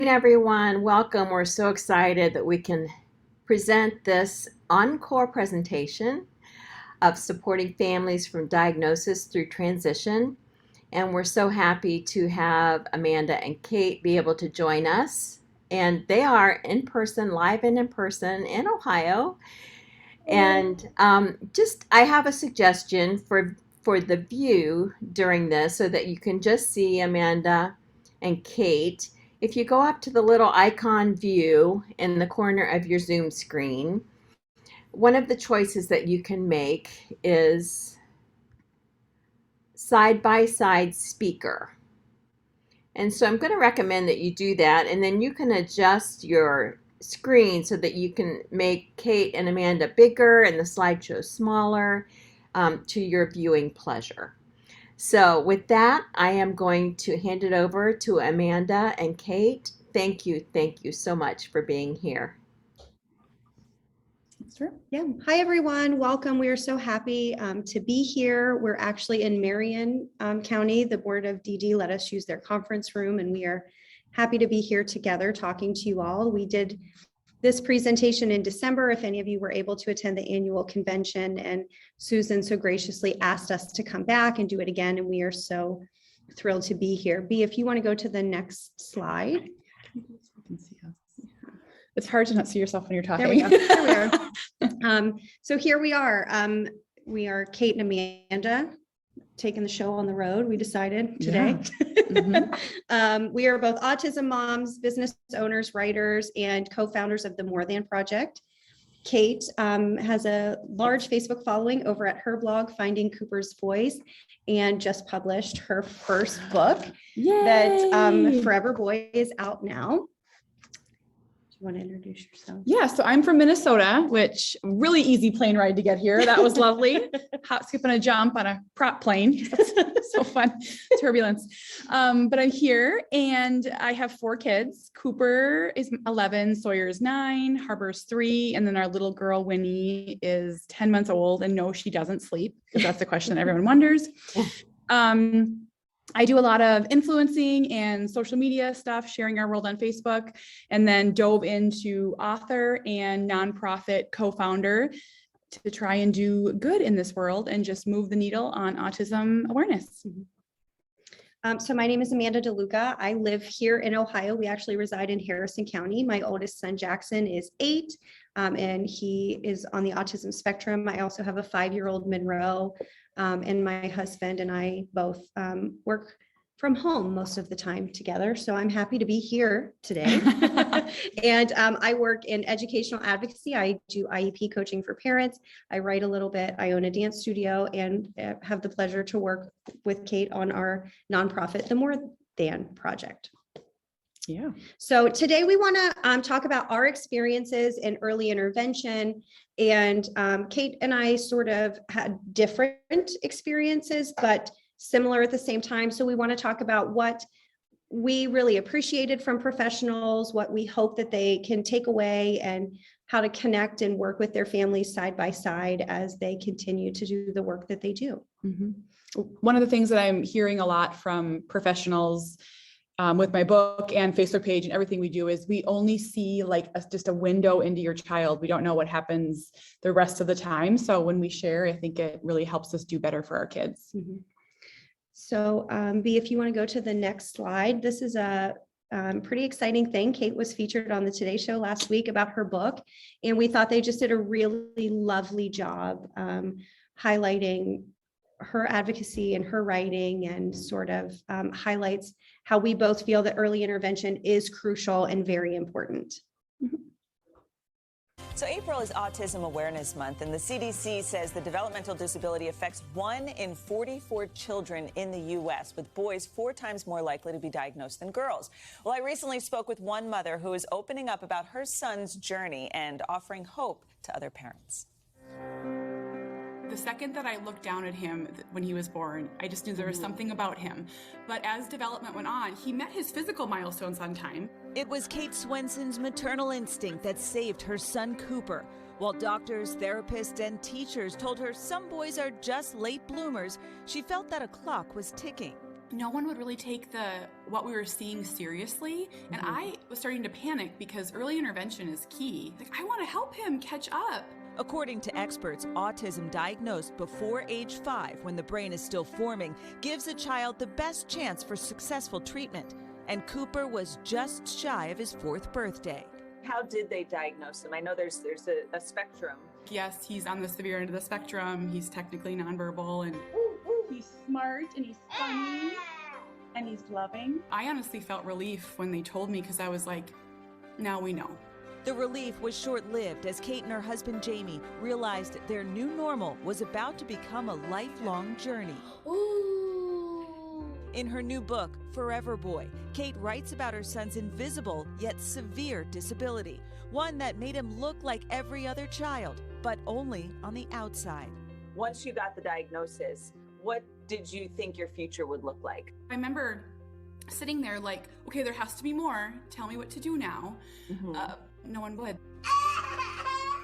Everyone. Welcome. We're so excited that we can present this encore presentation of supporting families from diagnosis through transition. And we're so happy to have Amanda and Kate be able to join us. And they are in person, live and in person in Ohio. And I have a suggestion for the view during this so that you can just see Amanda and Kate. If you go up to the little icon view in the corner of your Zoom screen, one of the choices that you can make is side by side speaker. And so I'm going to recommend that you do that, and then you can adjust your screen so that you can make Kate and Amanda bigger and the slideshow smaller to your viewing pleasure. So with that, I am going to hand it over to Amanda and Kate. Thank you so much for being here. Sure. Yeah. Hi, everyone. Welcome. We are so happy to be here. We're actually in Marion County. The Board of DD let us use their conference room, and we are happy to be here together talking to you all. We did this presentation in December, if any of you were able to attend the annual convention, and Susan so graciously asked us to come back and do it again, and we are so thrilled to be here. B, if you want to go to the next slide. It's hard to not see yourself when you're talking. There we go. There we are. So here we are. We are Kate and Amanda taking the show on the road. We decided today. Yeah. We are both autism moms, business owners, writers, and co-founders of the More Than Project. Kate has a large Facebook following over at her blog, Finding Cooper's Voice, and just published her first book. Yay! That Forever Boy is out now. Want to introduce yourself? Yeah, so I'm from Minnesota, which really easy plane ride to get here. That was lovely. Hop, skip, and a jump on a prop plane. So fun, turbulence. But I'm here and I have 4 kids. Cooper is 11, Sawyer is 9, Harbor's 3, and then our little girl Winnie is 10 months old. And no, she doesn't sleep, because that's the question that everyone wonders. I do a lot of influencing and social media stuff, sharing our world on Facebook, and then dove into author and nonprofit co-founder to try and do good in this world and just move the needle on autism awareness. So my name is Amanda DeLuca. I live here in Ohio. We actually reside in Harrison County. My oldest son, Jackson, is 8, and he is on the autism spectrum. I also have a 5-year-old, Monroe, and my husband and I both work from home most of the time together. So I'm happy to be here today. And I work in educational advocacy. I do IEP coaching for parents. I write a little bit. I own a dance studio and have the pleasure to work with Kate on our nonprofit, the More Than Project. Yeah. So today we want to talk about our experiences in early intervention. And Kate and I sort of had different experiences, but similar at the same time. So we want to talk about what we really appreciated from professionals, what we hope that they can take away, and how to connect and work with their families side by side as they continue to do the work that they do. Mm-hmm. One of the things that I'm hearing a lot from professionals with my book and Facebook page and everything we do is we only see like just a window into your child. We don't know what happens the rest of the time. So when we share, I think it really helps us do better for our kids. Mm-hmm. So B, if you want to go to the next slide, this is a pretty exciting thing. Kate was featured on the Today Show last week about her book, and we thought they just did a really lovely job highlighting her advocacy and her writing, and sort of highlights how we both feel that early intervention is crucial and very important. So April is Autism Awareness Month, and the CDC says the developmental disability affects 1 in 44 children in the U.S., with boys 4 times more likely to be diagnosed than girls. Well, I recently spoke with one mother who is opening up about her son's journey and offering hope to other parents. The second that I looked down at him when he was born, I just knew there was something about him. But as development went on, he met his physical milestones on time. It was Kate Swenson's maternal instinct that saved her son Cooper. While doctors, therapists, and teachers told her some boys are just late bloomers, she felt that a clock was ticking. no one would really take what we were seeing seriously. And I was starting to panic because early intervention is key. Like, I want to help him catch up. According to experts, autism diagnosed before age 5, when the brain is still forming, gives a child the best chance for successful treatment. And Cooper was just shy of his 4th birthday. How did they diagnose him? I know there's a spectrum. Yes, he's on the severe end of the spectrum. He's technically nonverbal, and He's smart and he's funny and he's loving. I honestly felt relief when they told me, because I was like, now we know. The relief was short-lived as Kate and her husband Jamie realized their new normal was about to become a lifelong journey. In her new book, Forever Boy, Kate writes about her son's invisible yet severe disability, one that made him look like every other child, but only on the outside. Once you got the diagnosis, what did you think your future would look like? I remember sitting there like, okay, there has to be more. Tell me what to do now. No one would.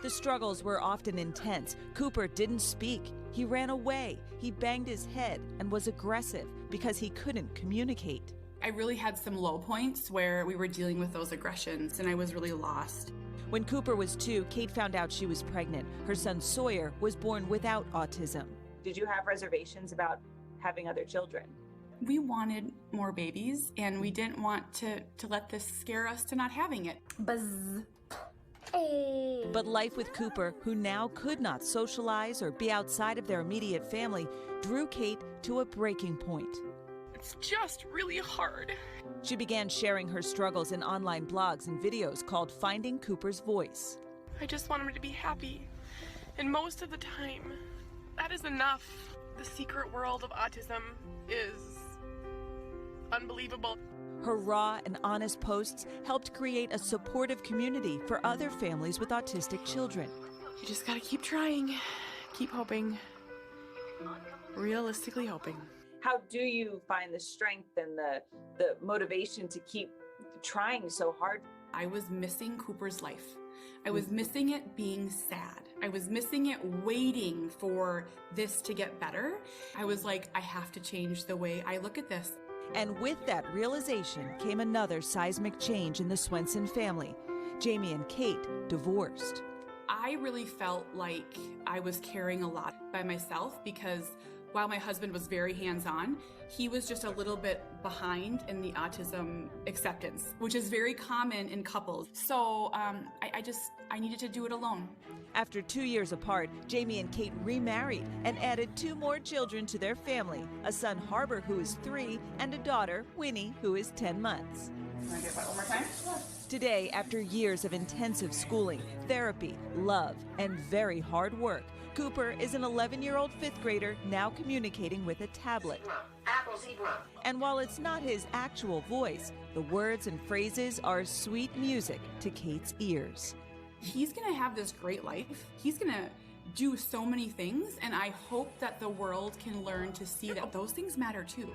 The struggles were often intense. Cooper didn't speak. He ran away. He banged his head and was aggressive because he couldn't communicate. I really had some low points where we were dealing with those aggressions, and I was really lost. When Cooper was 2, Kate found out she was pregnant. Her son Sawyer was born without autism. Did you have reservations about having other children? We wanted more babies, and we didn't want to let this scare us to not having it. Buzz. But life with Cooper, who now could not socialize or be outside of their immediate family, drew Kate to a breaking point. It's just really hard. She began sharing her struggles in online blogs and videos called Finding Cooper's Voice. I just want him to be happy. And most of the time, that is enough. The secret world of autism is unbelievable. Her raw and honest posts helped create a supportive community for other families with autistic children. You just gotta keep trying, keep hoping, realistically hoping. How do you find the strength and the motivation to keep trying so hard? I was missing Cooper's life. I was missing it being sad. I was missing it waiting for this to get better. I was like, I have to change the way I look at this. And with that realization came another seismic change in the Swenson family. Jamie and Kate divorced. I really felt like I was carrying a lot by myself, because while my husband was very hands-on, he was just a little bit behind in the autism acceptance, which is very common in couples. So I needed to do it alone. After 2 years apart, Jamie and Kate remarried and added 2 more children to their family, a son Harbor, who is 3, and a daughter, Winnie, who is 10 months. Can I get that one more time? Today, after years of intensive schooling, therapy, love, and very hard work, Cooper is an 11-year-old 5th grader now communicating with a tablet. And while it's not his actual voice, the words and phrases are sweet music to Kate's ears. He's gonna have this great life. He's gonna do so many things, and I hope that the world can learn to see that those things matter too.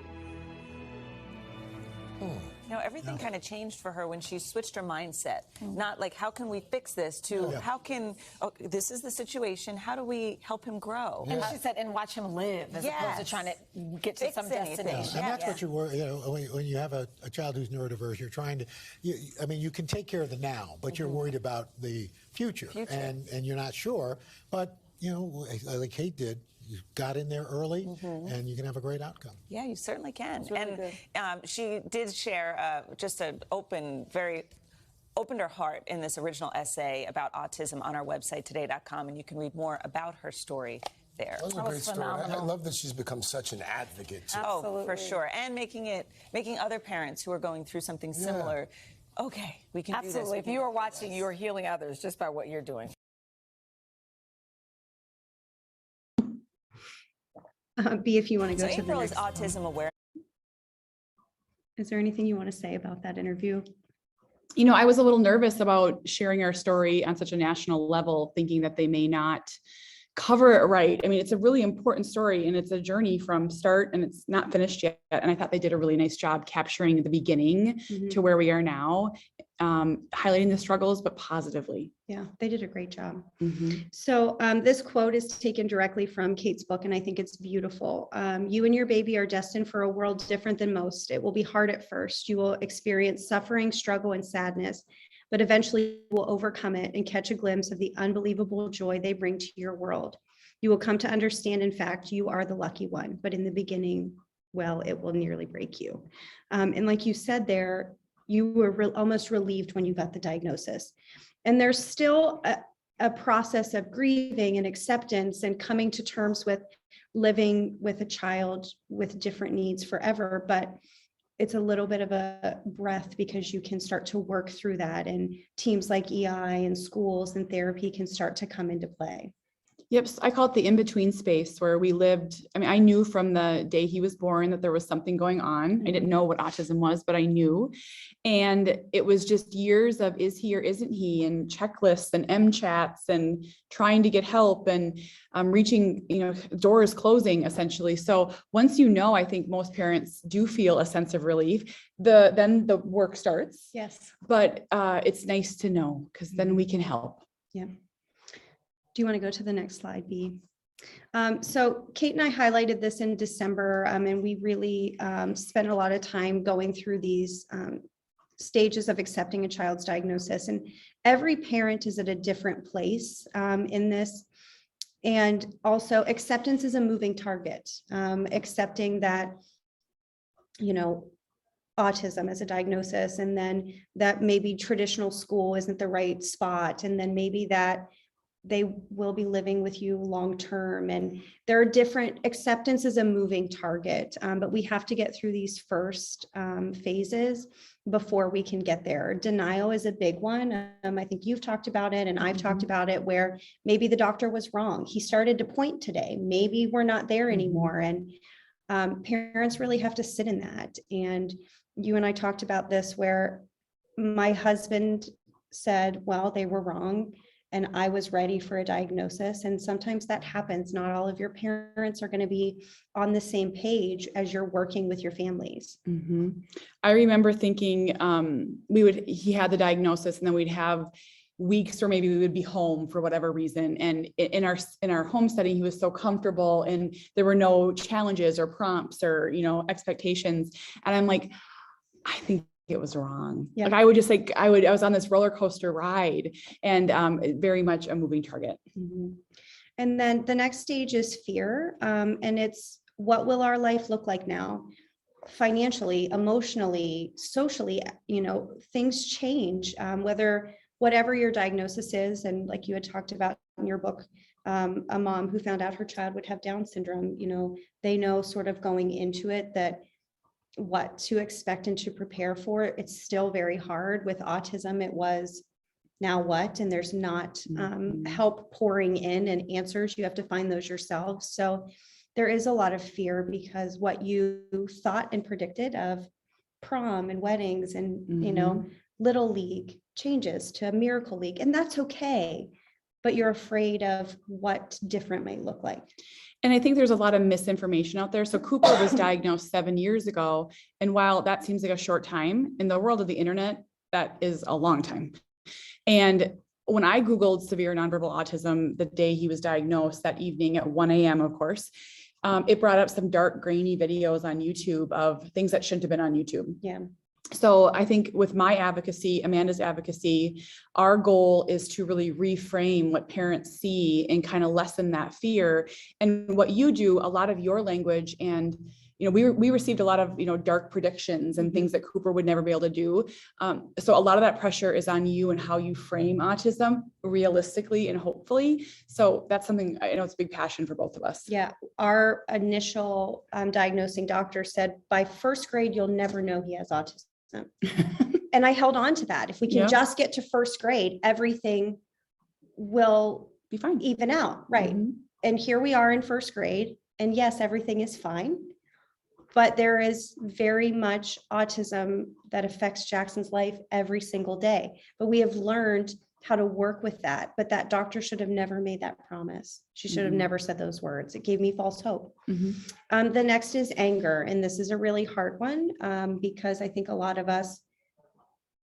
You know, everything kind of changed for her when she switched her mindset. Not like, how can we fix this, to how can, this is the situation, how do we help him grow? And she said, and watch him live, as opposed to trying to get to some destination. And that's what you worry, when you have a child who's neurodiverse, you're trying to, you can take care of the now, but you're worried about the future. And you're not sure. But, like Kate did, you got in there early, and you can have a great outcome. Yeah, you certainly can. Really and she did share just an opened her heart in this original essay about autism on our website, today.com, and you can read more about her story there. That was a great story. I love that she's become such an advocate, too. Oh, for sure. And making other parents who are going through something similar, okay, we can do this. Absolutely. If you are watching, you are healing others just by what you're doing. B, if you want to go So to the April is next one. autism aware. Is there anything you want to say about that interview? I was a little nervous about sharing our story on such a national level, thinking that they may not cover it right. I mean, it's a really important story and it's a journey from start and it's not finished yet. And I thought they did a really nice job capturing the beginning to where we are now, highlighting the struggles, but positively. Yeah, they did a great job. So this quote is taken directly from Kate's book, and I think it's beautiful. You and your baby are destined for a world different than most. It will be hard at first. You will experience suffering, struggle, and sadness, but eventually you will overcome it and catch a glimpse of the unbelievable joy they bring to your world. You will come to understand, in fact, you are the lucky one, but in the beginning, well, it will nearly break you. And like you said there, you were almost relieved when you got the diagnosis. And there's still a process of grieving and acceptance and coming to terms with living with a child with different needs forever. But it's a little bit of a breath because you can start to work through that. And teams like EI and schools and therapy can start to come into play. Yep. So I call it the in-between space where we lived. I mean, I knew from the day he was born that there was something going on. I didn't know what autism was, but I knew. And it was just years of is he or isn't he, and checklists and MChats and trying to get help and reaching, doors closing essentially. So once you know, I think most parents do feel a sense of relief. Then the work starts. Yes. But it's nice to know because then we can help. Yeah. Do you want to go to the next slide, B? So Kate and I highlighted this in December, and we really spent a lot of time going through these stages of accepting a child's diagnosis. And every parent is at a different place in this. And also acceptance is a moving target, accepting that, autism as a diagnosis, and then that maybe traditional school isn't the right spot. And then maybe that they will be living with you long term. And there are different, acceptance is a moving target, but we have to get through these first phases before we can get there. Denial is a big one. I think you've talked about it and I've talked about it, where maybe the doctor was wrong. He started to point today. Maybe we're not there anymore. And parents really have to sit in that. And you and I talked about this, where my husband said, well, they were wrong, and I was ready for a diagnosis. And sometimes that happens. Not all of your parents are going to be on the same page as you're working with your families. I remember thinking he had the diagnosis, and then we'd have weeks where maybe we would be home for whatever reason. And in our home setting, he was so comfortable and there were no challenges or prompts or, expectations. And I'm like, I think it was wrong. Yeah. Like I would just I was on this roller coaster ride, and very much a moving target. And then the next stage is fear. And it's, what will our life look like now? Financially, emotionally, socially, things change, whatever your diagnosis is. And like you had talked about in your book, a mom who found out her child would have Down syndrome, they know sort of going into it that what to expect and to prepare for. It's still very hard. With autism, it was, now what? And there's not help pouring in and answers. You have to find those yourself. So there is a lot of fear, because what you thought and predicted of prom and weddings and, little league changes to a miracle league, and that's okay. But you're afraid of what different might look like. And I think there's a lot of misinformation out there. So Cooper was diagnosed 7 years ago. And while that seems like a short time, in the world of the internet, that is a long time. And when I Googled severe nonverbal autism the day he was diagnosed, that evening at 1 a.m., of course, it brought up some dark, grainy videos on YouTube of things that shouldn't have been on YouTube. Yeah. So I think with my advocacy, Amanda's advocacy, our goal is to really reframe what parents see and kind of lessen that fear. And what you do, a lot of your language, and we received a lot of dark predictions and things that Cooper would never be able to do. So a lot of that pressure is on you and how you frame autism realistically and hopefully. So that's something I know it's a big passion for both of us. Yeah, our initial diagnosing doctor said by first grade you'll never know he has autism. And I held on to that. If we can just get to first grade, everything will be fine, even out. Right. And here we are in first grade, and yes, everything is fine, but there is very much autism that affects Jackson's life every single day. But we have learned how to work with that. But that doctor should have never made that promise. She should have never said those words. It gave me false hope. The next is anger. And this is a really hard one because I think a lot of us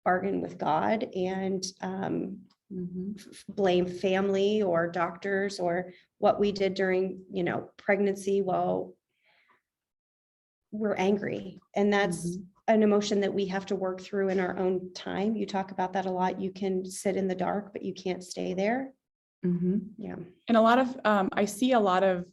bargain with God and blame family or doctors or what we did during, pregnancy. Well, we're angry, and that's an emotion that we have to work through in our own time. You talk about that a lot. You can sit in the dark, but you can't stay there. Yeah. And a lot of, I see a lot of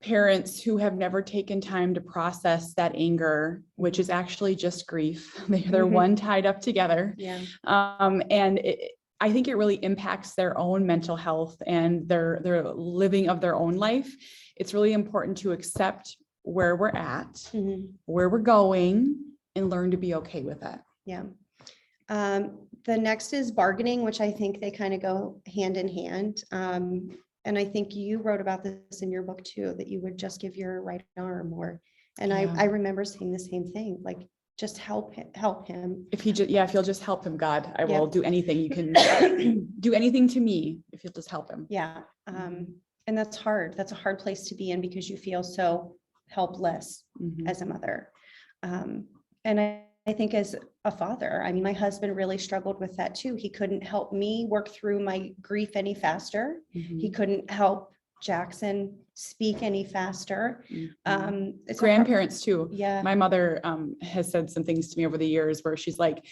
parents who have never taken time to process that anger, which is actually just grief. They're one tied up together. Yeah. I think it really impacts their own mental health and their living of their own life. It's really important to accept where we're at, where we're going, and learn to be okay with that. Yeah. The next is bargaining, which I think they kind of go hand in hand. And I think you wrote about this in your book too, that you would just give your right arm and I remember saying the same thing, like, just help him. If you'll just help him, God, I will do anything. You can do anything to me if you'll just help him. Yeah. And that's hard. That's a hard place to be in because you feel so helpless as a mother. And I think as a father, I mean, my husband really struggled with that too. He couldn't help me work through my grief any faster. He couldn't help Jackson speak any faster. Grandparents too. Yeah. My mother has said some things to me over the years where she's like,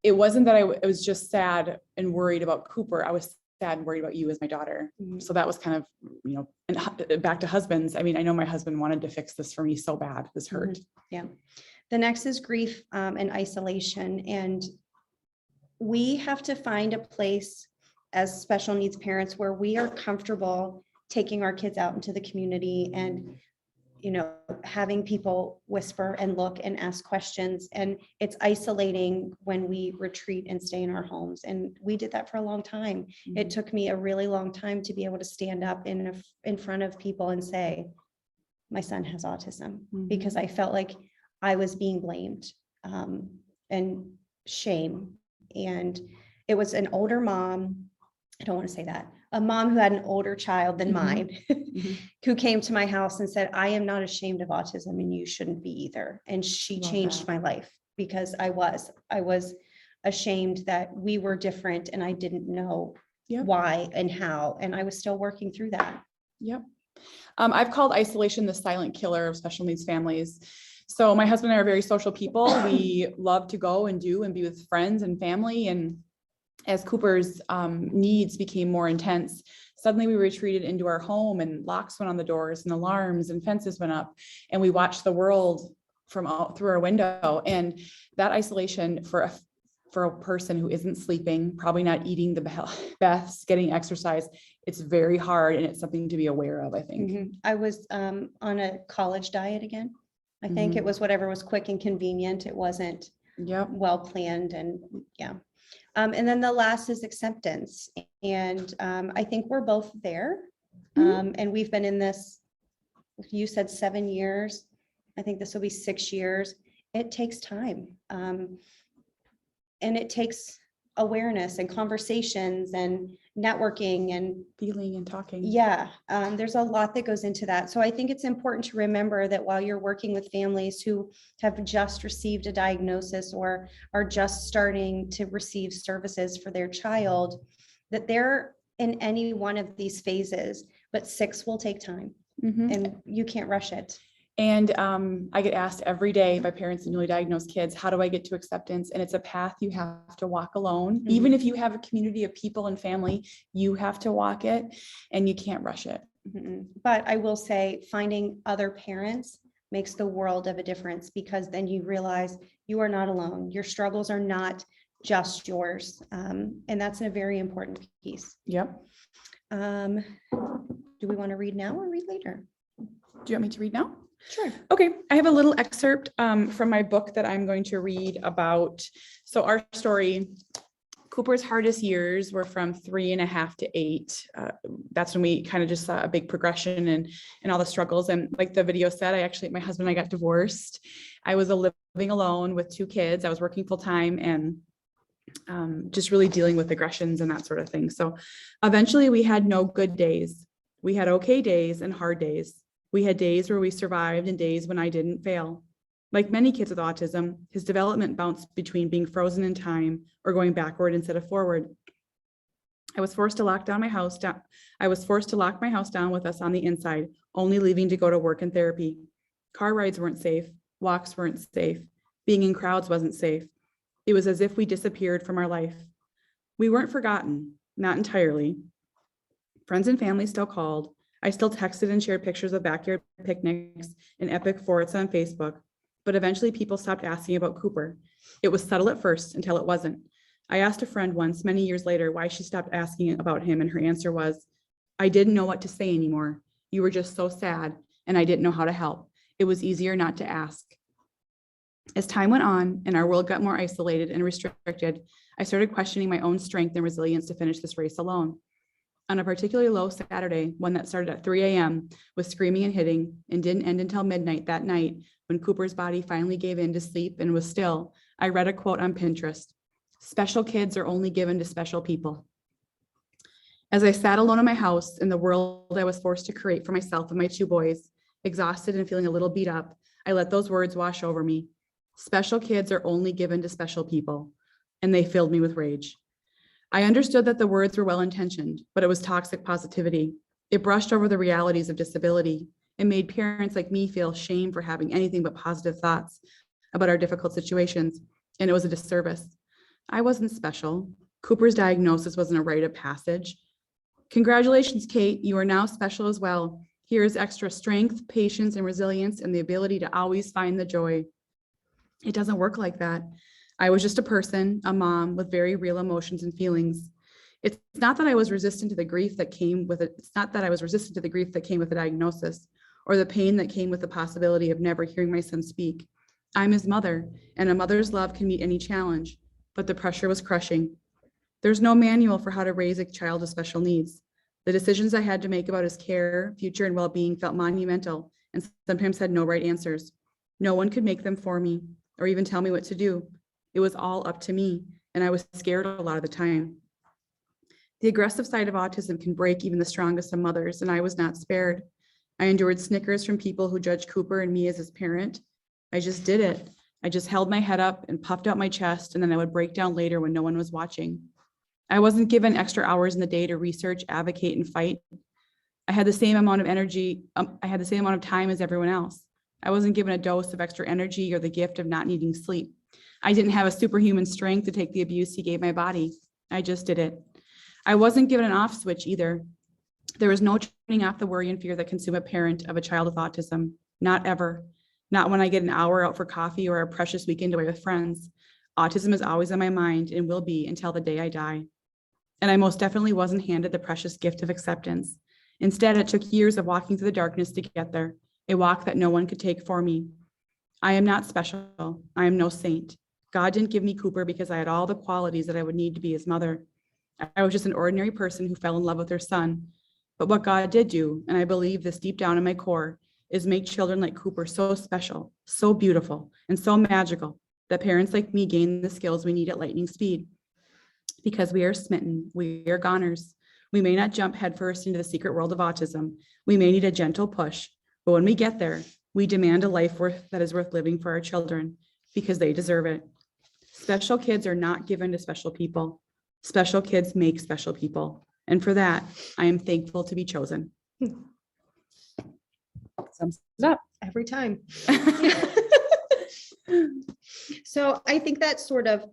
it wasn't that I was just sad and worried about Cooper. I was sad and worried about you as my daughter. So that was kind of, and back to husbands. I mean, I know my husband wanted to fix this for me so bad. This hurt. Yeah. The next is grief and isolation. And we have to find a place as special needs parents where we are comfortable taking our kids out into the community and, having people whisper and look and ask questions. And it's isolating when we retreat and stay in our homes. And we did that for a long time. It took me a really long time to be able to stand up in front of people and say, my son has autism, because I felt like I was being blamed and shame. And it was an older mom. I don't want to say that. A mom who had an older child than mine, who came to my house and said, I am not ashamed of autism and you shouldn't be either. And she changed my life because I was ashamed that we were different and I didn't know why and how. And I was still working through that. Yep. I've called isolation the silent killer of special needs families. So my husband and I are very social people. We love to go and do and be with friends and family. And as Cooper's needs became more intense, suddenly we retreated into our home and locks went on the doors and alarms and fences went up and we watched the world from through our window. And that isolation for a person who isn't sleeping, probably not eating the best, getting exercise, it's very hard and it's something to be aware of, I think. I was on a college diet again. I think it was whatever was quick and convenient. It wasn't well planned and and then the last is acceptance. And I think we're both there. And we've been in this, you said 7 years. I think this will be 6 years. It takes time. And it takes awareness and conversations and networking and feeling and talking. There's a lot that goes into that. So I think it's important to remember that while you're working with families who have just received a diagnosis or are just starting to receive services for their child, that they're in any one of these phases, but 6 will take time and you can't rush it. And I get asked every day by parents of newly diagnosed kids, how do I get to acceptance? And it's a path you have to walk alone. Even if you have a community of people and family, you have to walk it and you can't rush it. But I will say finding other parents makes the world of a difference, because then you realize you are not alone. Your struggles are not just yours. And that's a very important piece. Yep. Do we want to read now or read later? Do you want me to read now? Sure. Okay, I have a little excerpt from my book that I'm going to read about. So our story, Cooper's hardest years were from 3.5 to 8. That's when we kind of just saw a big progression and all the struggles. And like the video said, my husband and I got divorced. I was living alone with 2 kids. I was working full time, and just really dealing with aggressions and that sort of thing. So eventually we had no good days. We had okay days and hard days. We had days where we survived and days when I didn't fail. Like many kids with autism, his development bounced between being frozen in time or going backward instead of forward. I was forced to lock my house down with us on the inside, only leaving to go to work and therapy. Car rides weren't safe. Walks weren't safe. Being in crowds wasn't safe. It was as if we disappeared from our life. We weren't forgotten, not entirely. Friends and family still called. I still texted and shared pictures of backyard picnics and epic forts on Facebook, but eventually people stopped asking about Cooper. It was subtle at first until it wasn't. I asked a friend once, many years later, why she stopped asking about him, and her answer was, I didn't know what to say anymore. You were just so sad, and I didn't know how to help. It was easier not to ask. As time went on and our world got more isolated and restricted, I started questioning my own strength and resilience to finish this race alone. On a particularly low Saturday, one that started at 3 a.m. with screaming and hitting and didn't end until midnight that night, when Cooper's body finally gave in to sleep and was still, I read a quote on Pinterest. Special kids are only given to special people. As I sat alone in my house in the world I was forced to create for myself and my two boys, exhausted and feeling a little beat up, I let those words wash over me. Special kids are only given to special people, and they filled me with rage. I understood that the words were well-intentioned, but it was toxic positivity. It brushed over the realities of disability and made parents like me feel shame for having anything but positive thoughts about our difficult situations, and it was a disservice. I wasn't special. Cooper's diagnosis wasn't a rite of passage. Congratulations, Kate. You are now special as well. Here is extra strength, patience, and resilience, and the ability to always find the joy. It doesn't work like that. I was just a person, a mom with very real emotions and feelings. It's not that I was resistant to the grief that came with it. It's not that I was resistant to the grief that came with the diagnosis or the pain that came with the possibility of never hearing my son speak. I'm his mother, and a mother's love can meet any challenge, but the pressure was crushing. There's no manual for how to raise a child with special needs. The decisions I had to make about his care, future, and well-being felt monumental and sometimes had no right answers. No one could make them for me or even tell me what to do. It was all up to me, and I was scared a lot of the time. The aggressive side of autism can break even the strongest of mothers, and I was not spared. I endured snickers from people who judged Cooper and me as his parent. I just did it. I just held my head up and puffed out my chest, and then I would break down later when no one was watching. I wasn't given extra hours in the day to research, advocate, and fight. I had the same amount of energy. I had the same amount of time as everyone else. I wasn't given a dose of extra energy or the gift of not needing sleep. I didn't have a superhuman strength to take the abuse he gave my body. I just did it. I wasn't given an off switch either. There was no turning off the worry and fear that consume a parent of a child with autism. Not ever. Not when I get an hour out for coffee or a precious weekend away with friends. Autism is always on my mind and will be until the day I die. And I most definitely wasn't handed the precious gift of acceptance. Instead, it took years of walking through the darkness to get there, a walk that no one could take for me. I am not special. I am no saint. God didn't give me Cooper because I had all the qualities that I would need to be his mother. I was just an ordinary person who fell in love with her son. But what God did do, and I believe this deep down in my core, is make children like Cooper so special, so beautiful, and so magical that parents like me gain the skills we need at lightning speed. Because we are smitten, we are goners. We may not jump headfirst into the secret world of autism. We may need a gentle push, but when we get there, we demand a life that is worth living for our children because they deserve it. Special kids are not given to special people. Special kids make special people. And for that, I am thankful to be chosen. Sums it up. Every time. So I think that sort of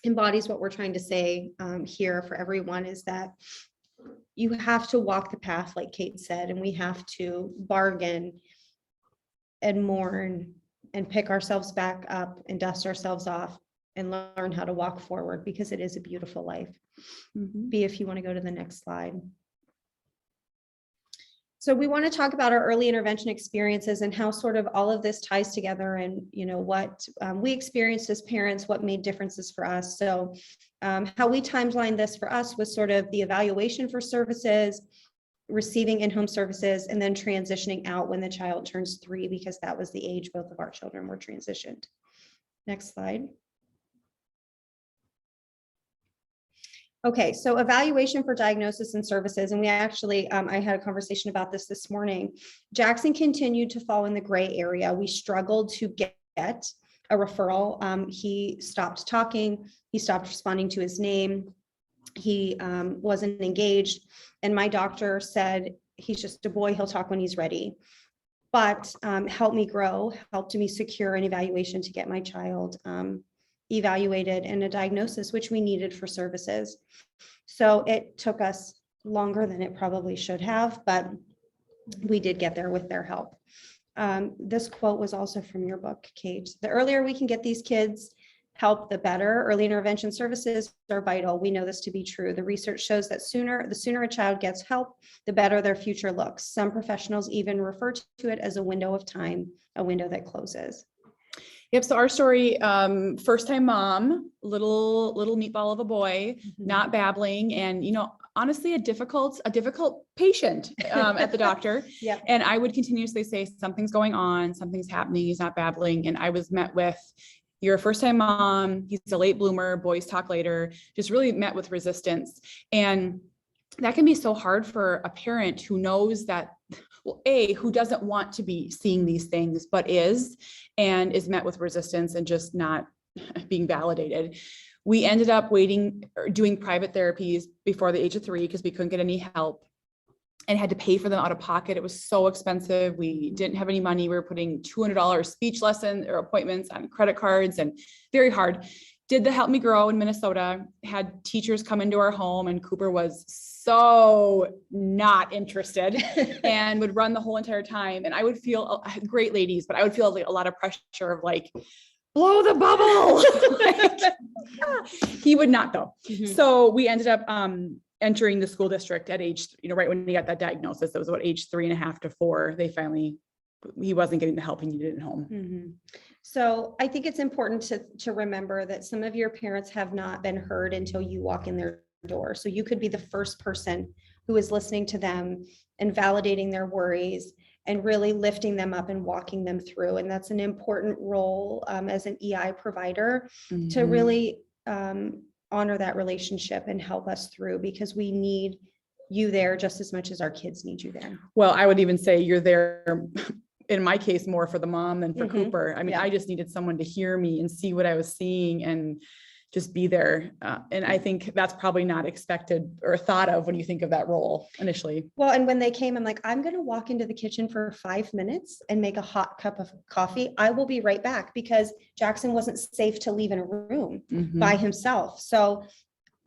embodies what we're trying to say here for everyone, is that you have to walk the path, like Kate said, and we have to bargain and mourn and pick ourselves back up and dust ourselves off and learn how to walk forward, because it is a beautiful life. B, if you want to go to the next slide. So we want to talk about our early intervention experiences and how sort of all of this ties together, and what we experienced as parents, what made differences for us. So how we timelined this for us was sort of the evaluation for services, receiving in-home services, and then transitioning out when the child turns 3, because that was the age both of our children were transitioned. Next slide. Okay, so evaluation for diagnosis and services, and we actually, I had a conversation about this morning. Jackson continued to fall in the gray area. We struggled to get a referral. He stopped talking. He stopped responding to his name. He wasn't engaged. And my doctor said, he's just a boy, he'll talk when he's ready. But helped me grow, helped me secure an evaluation to get my child evaluated and a diagnosis, which we needed for services. So it took us longer than it probably should have, but we did get there with their help. This quote was also from your book, Kate. The earlier we can get these kids help, the better. Early intervention services are vital. We know this to be true. The research shows that the sooner a child gets help, the better their future looks. Some professionals even refer to it as a window of time, a window that closes. Yep. So our story, first time mom, little meatball of a boy, not babbling, and honestly, a difficult patient at the doctor. Yep. And I would continuously say, something's going on, something's happening, he's not babbling. And I was met with, you're a first time mom, he's a late bloomer, boys talk later, just really met with resistance. And that can be so hard for a parent who knows that, well, who doesn't want to be seeing these things, but is met with resistance and just not being validated. We ended up doing private therapies before the age of 3 because we couldn't get any help and had to pay for them out of pocket. It was so expensive. We didn't have any money. We were putting $200 speech lesson or appointments on credit cards, and very hard. Did the Help Me Grow in Minnesota, had teachers come into our home, and Cooper was so not interested and would run the whole entire time. And I would feel, great ladies, but I would feel like a lot of pressure of like, blow the bubble. He would not though. Mm-hmm. So we ended up entering the school district at age, right when he got that diagnosis. It was about age 3.5 to 4. He wasn't getting the help he needed at home. Mm-hmm. So I think it's important to remember that some of your parents have not been heard until you walk in their door. So you could be the first person who is listening to them and validating their worries and really lifting them up and walking them through. And that's an important role as an EI provider to really honor that relationship and help us through, because we need you there just as much as our kids need you there. Well, I would even say you're there, in my case, more for the mom than for Cooper. I mean, I just needed someone to hear me and see what I was seeing and just be there. And I think that's probably not expected or thought of when you think of that role initially. Well, and when they came, I'm like, I'm going to walk into the kitchen for 5 minutes and make a hot cup of coffee. I will be right back, because Jackson wasn't safe to leave in a room by himself. So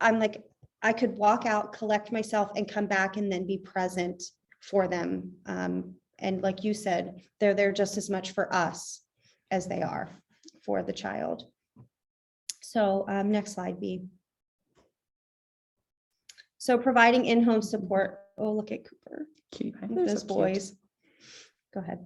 I'm like, I could walk out, collect myself, and come back and then be present for them. And like you said, they're there just as much for us as they are for the child. So next slide, B. So providing in-home support. Oh, look at Cooper. Cute. Those So boys. cute. Go ahead.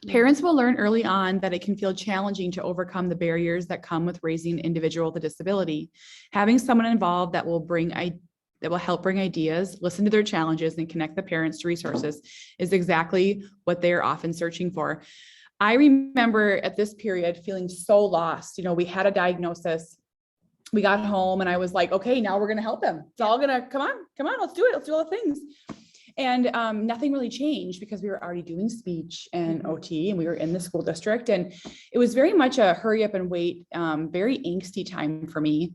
Parents will learn early on that it can feel challenging to overcome the barriers that come with raising an individual with a disability. Having someone involved that will help bring ideas, listen to their challenges, and connect the parents to resources is exactly what they are often searching for. I remember at this period feeling so lost. We had a diagnosis. We got home and I was like, okay, now we're going to help him. It's all going to come on, let's do it. Let's do all the things. And nothing really changed because we were already doing speech and OT, and we were in the school district, and it was very much a hurry up and wait, very angsty time for me.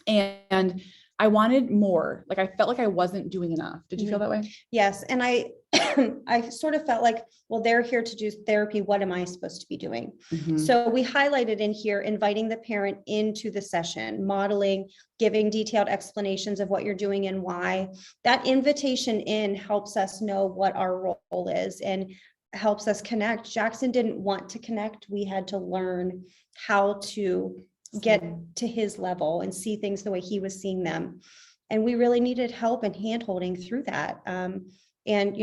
And I wanted more. Like, I felt like I wasn't doing enough. Did you feel that way? Yes. And I sort of felt like, well, they're here to do therapy. What am I supposed to be doing? So we highlighted in here, inviting the parent into the session, modeling, giving detailed explanations of what you're doing and why. That invitation in helps us know what our role is and helps us connect. Jackson didn't want to connect. We had to learn how to get to his level and see things the way he was seeing them. And we really needed help and hand-holding through that. And,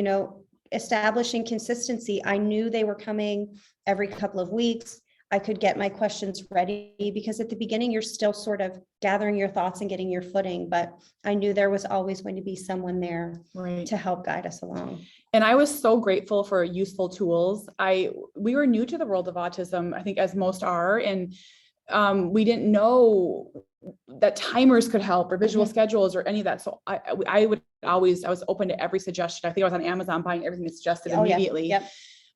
establishing consistency. I knew they were coming every couple of weeks. I could get my questions ready, because at the beginning, you're still sort of gathering your thoughts and getting your footing, but I knew there was always going to be someone there to help guide us along. And I was so grateful for useful tools. We were new to the world of autism, I think, as most are, and we didn't know that timers could help, or visual schedules, or any of that. So I was open to every suggestion. I think I was on Amazon buying everything that's suggested immediately. Yep.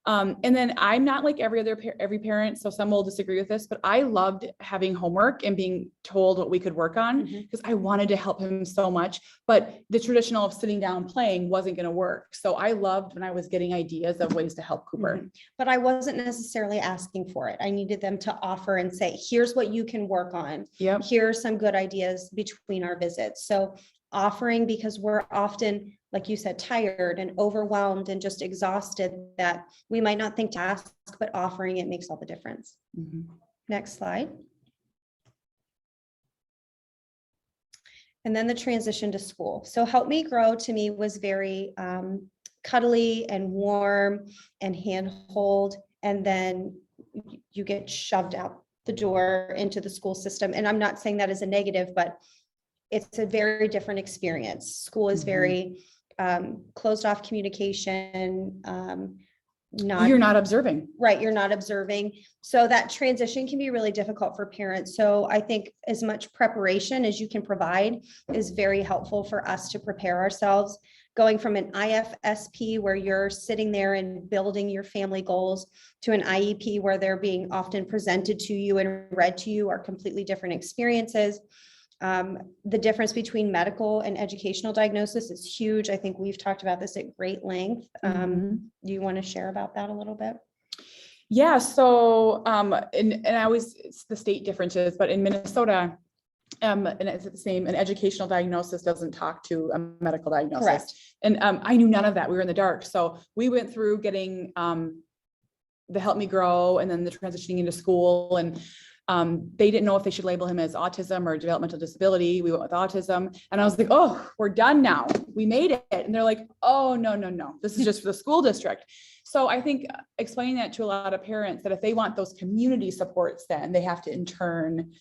And then I'm not like every parent, so some will disagree with this, but I loved having homework and being told what we could work on, because I wanted to help him so much, but the traditional of sitting down playing wasn't going to work. So I loved when I was getting ideas of ways to help Cooper. But I wasn't necessarily asking for it. I needed them to offer and say, here's what you can work on. Yep. Here are some good ideas between our visits. So offering, because we're often, like you said, tired and overwhelmed and just exhausted, that we might not think to ask, but offering it makes all the difference. Next slide. And then the transition to school. So Help Me Grow to me was very cuddly and warm and handhold, and then you get shoved out the door into the school system. And I'm not saying that as a negative, but it's a very different experience. School is very closed off communication. You're not observing. Right, you're not observing. So that transition can be really difficult for parents. So I think as much preparation as you can provide is very helpful for us to prepare ourselves. Going from an IFSP where you're sitting there and building your family goals to an IEP where they're being often presented to you and read to you are completely different experiences. The difference between medical and educational diagnosis is huge. I think we've talked about this at great length. Do you want to share about that a little bit? Yeah. So, and I always, it's the state differences, but in Minnesota, and it's the same, an educational diagnosis doesn't talk to a medical diagnosis. Correct. And I knew none of that. We were in the dark. So we went through getting the Help Me Grow and then the transitioning into school, and they didn't know if they should label him as autism or developmental disability. We went with autism, and I was like, oh, we're done now. We made it. And they're like, oh, no. This is just for the school district. So I think explaining that to a lot of parents, that if they want those community supports, then they have to in turn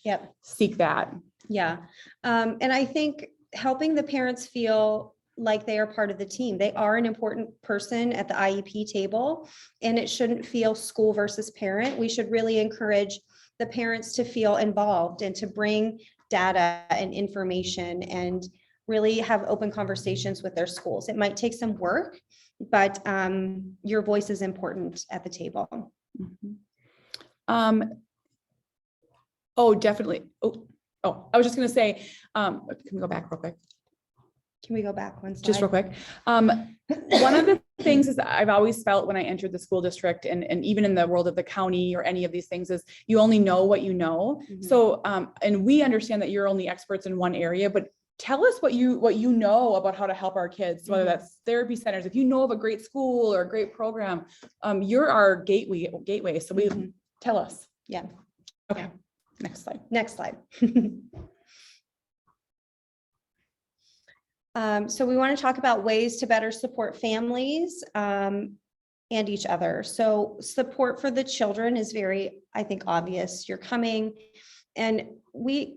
seek that. Yeah. And I think helping the parents feel like they are part of the team. They are an important person at the IEP table, and it shouldn't feel school versus parent. We should really encourage the parents to feel involved and to bring data and information and really have open conversations with their schools. It might take some work, but your voice is important at the table. Oh, definitely. Oh, I was just going to say, can we go back real quick? Can we go back one slide? Just real quick. One of the things is I've always felt when I entered the school district, and even in the world of the county or any of these things, is you only know what you know. So, and we understand that you're only experts in one area, but tell us what you know about how to help our kids, whether that's therapy centers. If you know of a great school or a great program, you're our gateway. So we tell us. Yeah. Okay. Next slide. Next slide. So we want to talk about ways to better support families and each other. So support for the children is very, I think, obvious. You're coming, and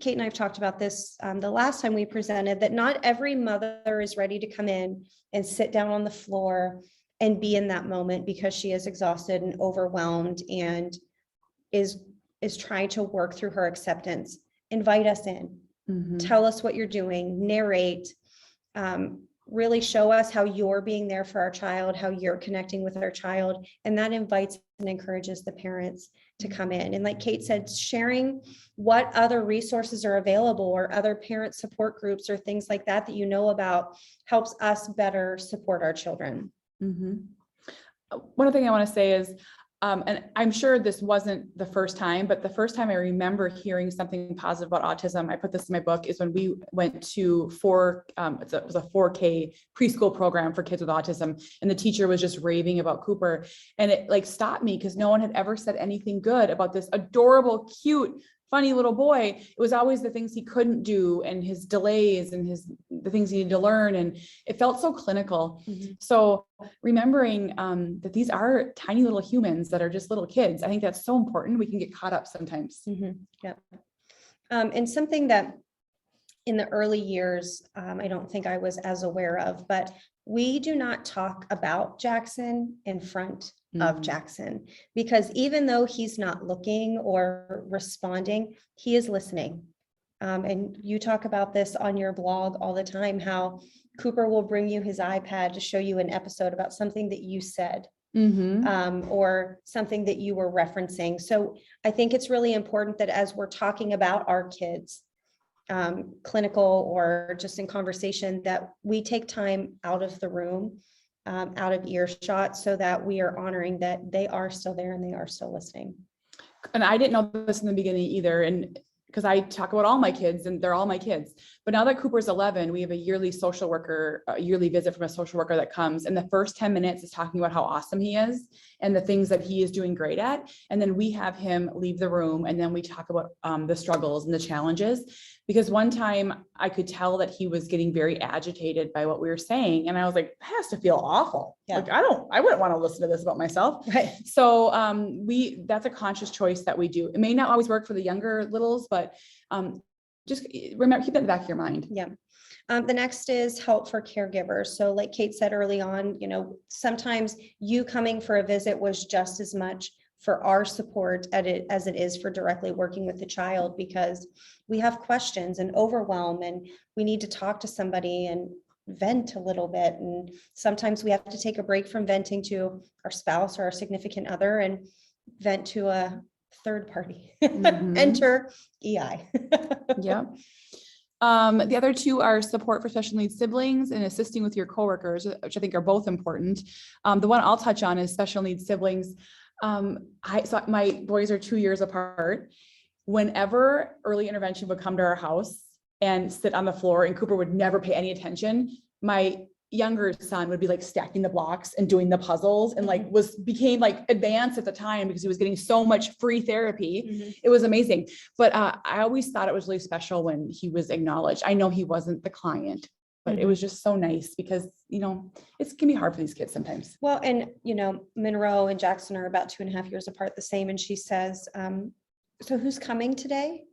Kate and I have talked about this the last time we presented, that not every mother is ready to come in and sit down on the floor and be in that moment because she is exhausted and overwhelmed and is trying to work through her acceptance. Invite us in. Tell us what you're doing, narrate, really show us how you're being there for our child, how you're connecting with our child. And that invites and encourages the parents to come in. And like Kate said, sharing what other resources are available or other parent support groups or things like that you know about helps us better support our children. One thing I want to say is, and I'm sure this wasn't the first time, but the first time I remember hearing something positive about autism, I put this in my book, is when we went to it was a 4K preschool program for kids with autism. And the teacher was just raving about Cooper, and it like stopped me because no one had ever said anything good about this adorable, cute, funny little boy. It was always the things he couldn't do and his delays and the things he needed to learn. And it felt so clinical. So remembering that these are tiny little humans that are just little kids, I think that's so important. We can get caught up sometimes. Yeah. And something that in the early years, I don't think I was as aware of, but we do not talk about Jackson in front of Jackson, because even though he's not looking or responding, he is listening. And you talk about this on your blog all the time, how Cooper will bring you his iPad to show you an episode about something that you said. Or something that you were referencing. So I think it's really important that as we're talking about our kids, clinical or just in conversation, that we take time out of the room, out of earshot, so that we are honoring that they are still there and they are still listening. And I didn't know this in the beginning either. And because I talk about all my kids and they're all my kids. But now that Cooper's 11, we have a yearly visit from a social worker that comes. And the first 10 minutes is talking about how awesome he is and the things that he is doing great at. And then we have him leave the room and then we talk about the struggles and the challenges. Because one time I could tell that he was getting very agitated by what we were saying. And I was like, that has to feel awful. Yeah. Like, I wouldn't want to listen to this about myself. Right. So that's a conscious choice that we do. It may not always work for the younger littles, but just remember, keep that in the back of your mind. Yeah. The next is help for caregivers. So like Kate said early on, sometimes you coming for a visit was just as much for our support as it is for directly working with the child, because we have questions and overwhelm and we need to talk to somebody and vent a little bit. And sometimes we have to take a break from venting to our spouse or our significant other and vent to a third party. Enter EI. Yeah. The other two are support for special needs siblings and assisting with your coworkers, which I think are both important. The one I'll touch on is special needs siblings. So my boys are 2 years apart. Whenever early intervention would come to our house and sit on the floor and Cooper would never pay any attention, my younger son would be like stacking the blocks and doing the puzzles and like became like advanced at the time because he was getting so much free therapy. It was amazing. But I always thought it was really special when he was acknowledged. I know he wasn't the client, but it was just so nice because, it can be hard for these kids sometimes. Well, and, Monroe and Jackson are about 2.5 years apart, the same. And she says, so who's coming today?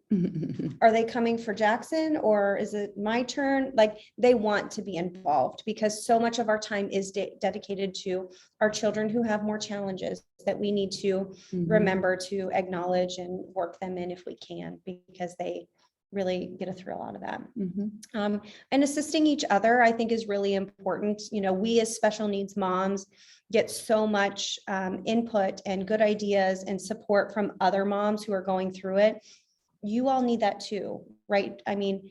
Are they coming for Jackson or is it my turn? Like they want to be involved because so much of our time is dedicated to our children who have more challenges that we need to remember to acknowledge and work them in if we can, because they really get a thrill out of that. And assisting each other, I think, is really important. We as special needs moms get so much input and good ideas and support from other moms who are going through it. You all need that too, right? I mean,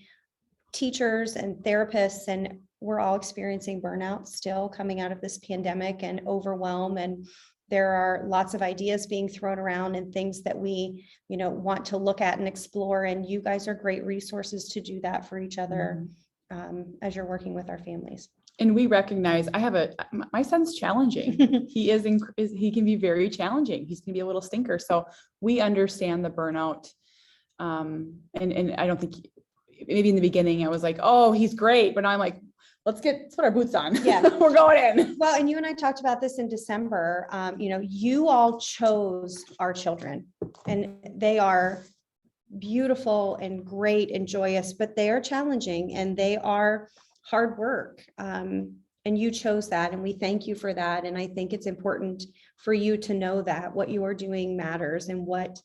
teachers and therapists, and we're all experiencing burnout still coming out of this pandemic and overwhelm. And there are lots of ideas being thrown around and things that we, want to look at and explore. And you guys are great resources to do that for each other as you're working with our families. And we recognize my son's challenging. He can be very challenging. He's going to be a little stinker. So we understand the burnout. And I don't think maybe in the beginning I was like, oh, he's great. But now I'm like, let's put our boots on. Yeah. We're going in. Well, and you and I talked about this in December. You all chose our children and they are beautiful and great and joyous, but they are challenging and they are hard work. And you chose that and we thank you for that. And I think it's important for you to know that what you are doing matters and what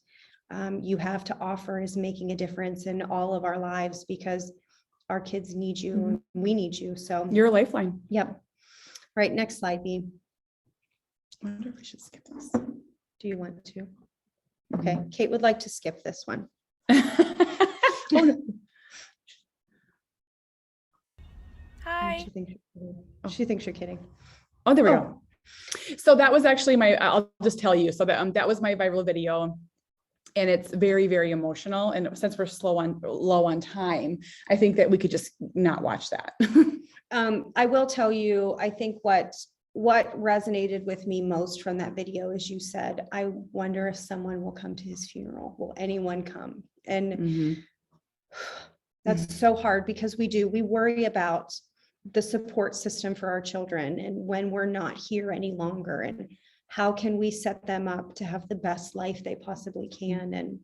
you have to offer is making a difference in all of our lives because our kids need you and we need you. So you're a lifeline. Yep. Right. Next slide, B. I wonder if we should skip this. Do you want to? Okay. Kate would like to skip this one. Hi. She thinks you're kidding. Oh, there we go. So that was actually I'll just tell you. So that was my viral video. And it's very, very emotional. And since we're low on time, I think that we could just not watch that. I will tell you, I think what resonated with me most from that video is you said, I wonder if someone will come to his funeral. Will anyone come? And that's so hard because we worry about the support system for our children and when we're not here any longer and how can we set them up to have the best life they possibly can? And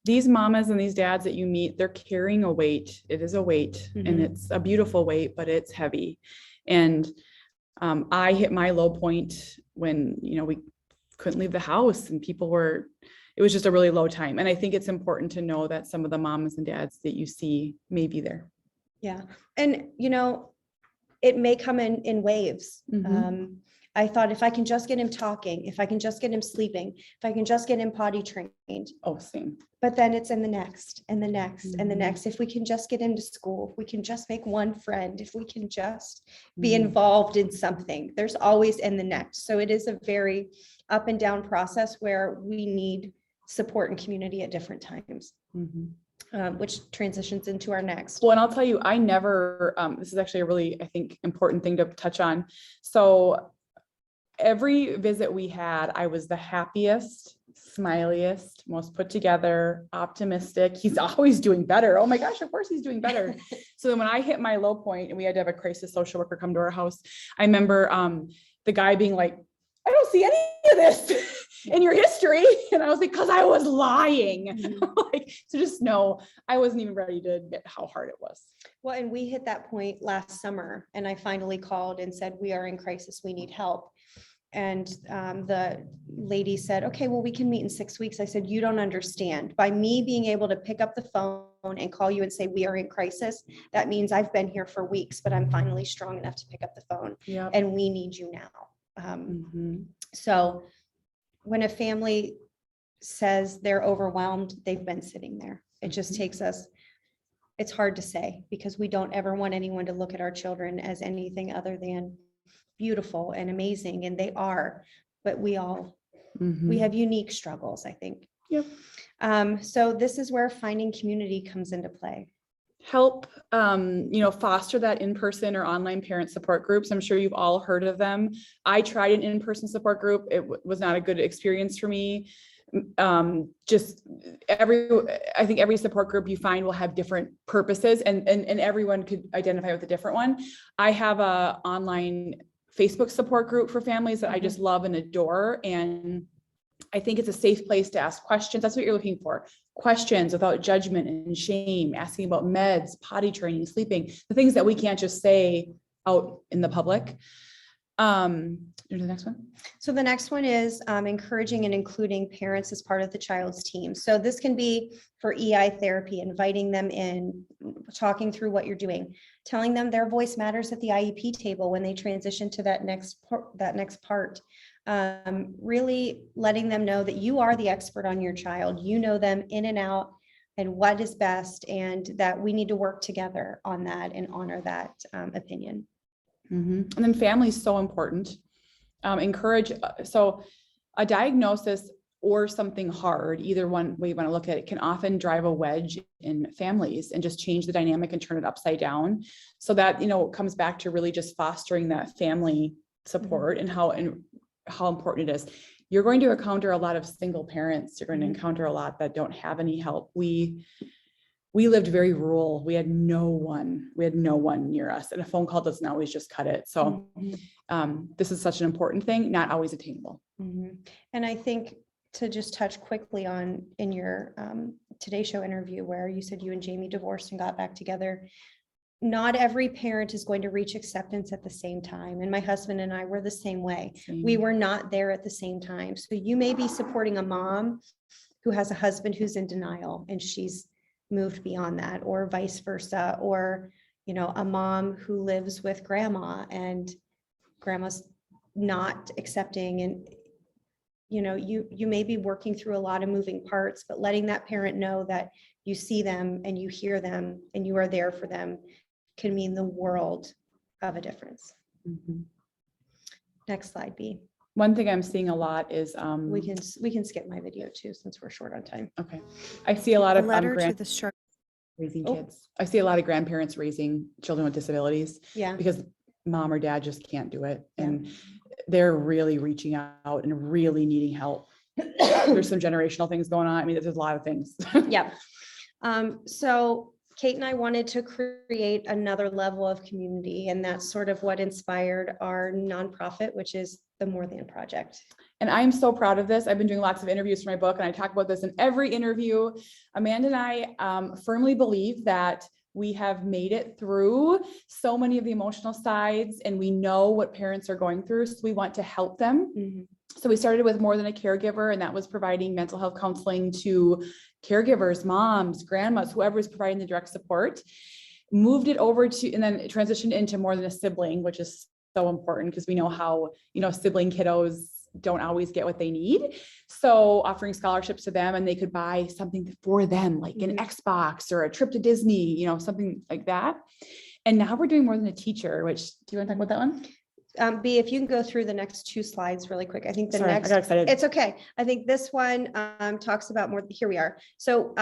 these mamas and these dads that you meet, they're carrying a weight. It is a weight and it's a beautiful weight, but it's heavy. And I hit my low point when, we couldn't leave the house and people were, it was just a really low time. And I think it's important to know that some of the moms and dads that you see may be there. Yeah. And, it may come in waves. Mhm. I thought if I can just get him talking, if I can just get him sleeping, if I can just get him potty trained, Oh, same. but then it's in the next and the next and the Mhm. next. If we can just get into school, if we can just make one friend, if we can just be Mhm. involved in something, there's always in the next. So it is a very up and down process where we need support and community at different times, Mhm. which transitions into our next. Well, and I'll tell you, I never, this is actually a really, I think, important thing to touch on. So every visit we had, I was the happiest, smiliest, most put together, optimistic. He's always doing better. Oh my gosh, of course he's doing better. So then when I hit my low point and we had to have a crisis social worker come to our house, I remember the guy being like, I don't see any of this in your history. And I was like, because I was lying. Like, so just know I wasn't even ready to admit how hard it was. Well, and we hit that point last summer and I finally called and said, we are in crisis, we need help. And the lady said, okay, well, we can meet in 6 weeks. I said, you don't understand. By me being able to pick up the phone and call you and say, we are in crisis, that means I've been here for weeks, but I'm finally strong enough to pick up the phone Yeah. and we need you now. So when a family says they're overwhelmed, they've been sitting there. It just takes us, it's hard to say because we don't ever want anyone to look at our children as anything other than beautiful and amazing, and they are, but we have unique struggles, I think. Yep. So this is where finding community comes into play. Help, foster that in-person or online parent support groups. I'm sure you've all heard of them. I tried an in-person support group. It was not a good experience for me. I think every support group you find will have different purposes and everyone could identify with a different one. I have a online Facebook support group for families that I just love and adore. And I think it's a safe place to ask questions. That's what you're looking for. Questions without judgment and shame, asking about meds, potty training, sleeping, the things that we can't just say out in the public. The next one. So the next one is encouraging and including parents as part of the child's team. So this can be for EI therapy, inviting them in, talking through what you're doing, telling them their voice matters at the IEP table when they transition to that next part. Really letting them know that you are the expert on your child. You know them in and out and what is best, and that we need to work together on that and honor that opinion. And then family is so important. Encourage, so a diagnosis or something hard, either one way you want to look at it, can often drive a wedge in families and just change the dynamic and turn it upside down. So that, it comes back to really just fostering that family support and how important it is. You're going to encounter a lot of single parents. You're going to encounter a lot that don't have any help. We lived very rural. We had no one near us, and a phone call doesn't always just cut it. So this is such an important thing, not always attainable. And I think to just touch quickly on in your Today Show interview where you said you and Jamie divorced and got back together, not every parent is going to reach acceptance at the same time. And my husband and I were the same way. We were not there at the same time. So you may be supporting a mom who has a husband who's in denial and she's moved beyond that, or vice versa, or a mom who lives with grandma and grandma's not accepting, and you may be working through a lot of moving parts, but letting that parent know that you see them and you hear them and you are there for them can mean the world of a difference. Next slide, B. One thing I'm seeing a lot is we can skip my video too since we're short on time. Okay. I see a lot of raising kids. I see a lot of grandparents raising children with disabilities. Yeah. Because mom or dad just can't do it. And they're really reaching out and really needing help. There's some generational things going on. I mean, there's a lot of things. Yeah. So Kate and I wanted to create another level of community, and that's sort of what inspired our nonprofit, which is the More Than Project. And I'm so proud of this. I've been doing lots of interviews for my book, and I talk about this in every interview. Amanda and I firmly believe that we have made it through so many of the emotional sides, and we know what parents are going through. So we want to help them. So we started with More Than a Caregiver, and that was providing mental health counseling to caregivers, moms, grandmas, whoever is providing the direct support. Moved it over to, and then it transitioned into More Than a Sibling, which is so important because we know how, sibling kiddos don't always get what they need. So offering scholarships to them, and they could buy something for them, like an Xbox or a trip to Disney, something like that. And now we're doing More Than a Teacher, which, do you want to talk about that one? B, if you can go through the next 2 slides really quick. I think the Sorry, next, I got excited. it's okay. I think this one talks about more, here we are. So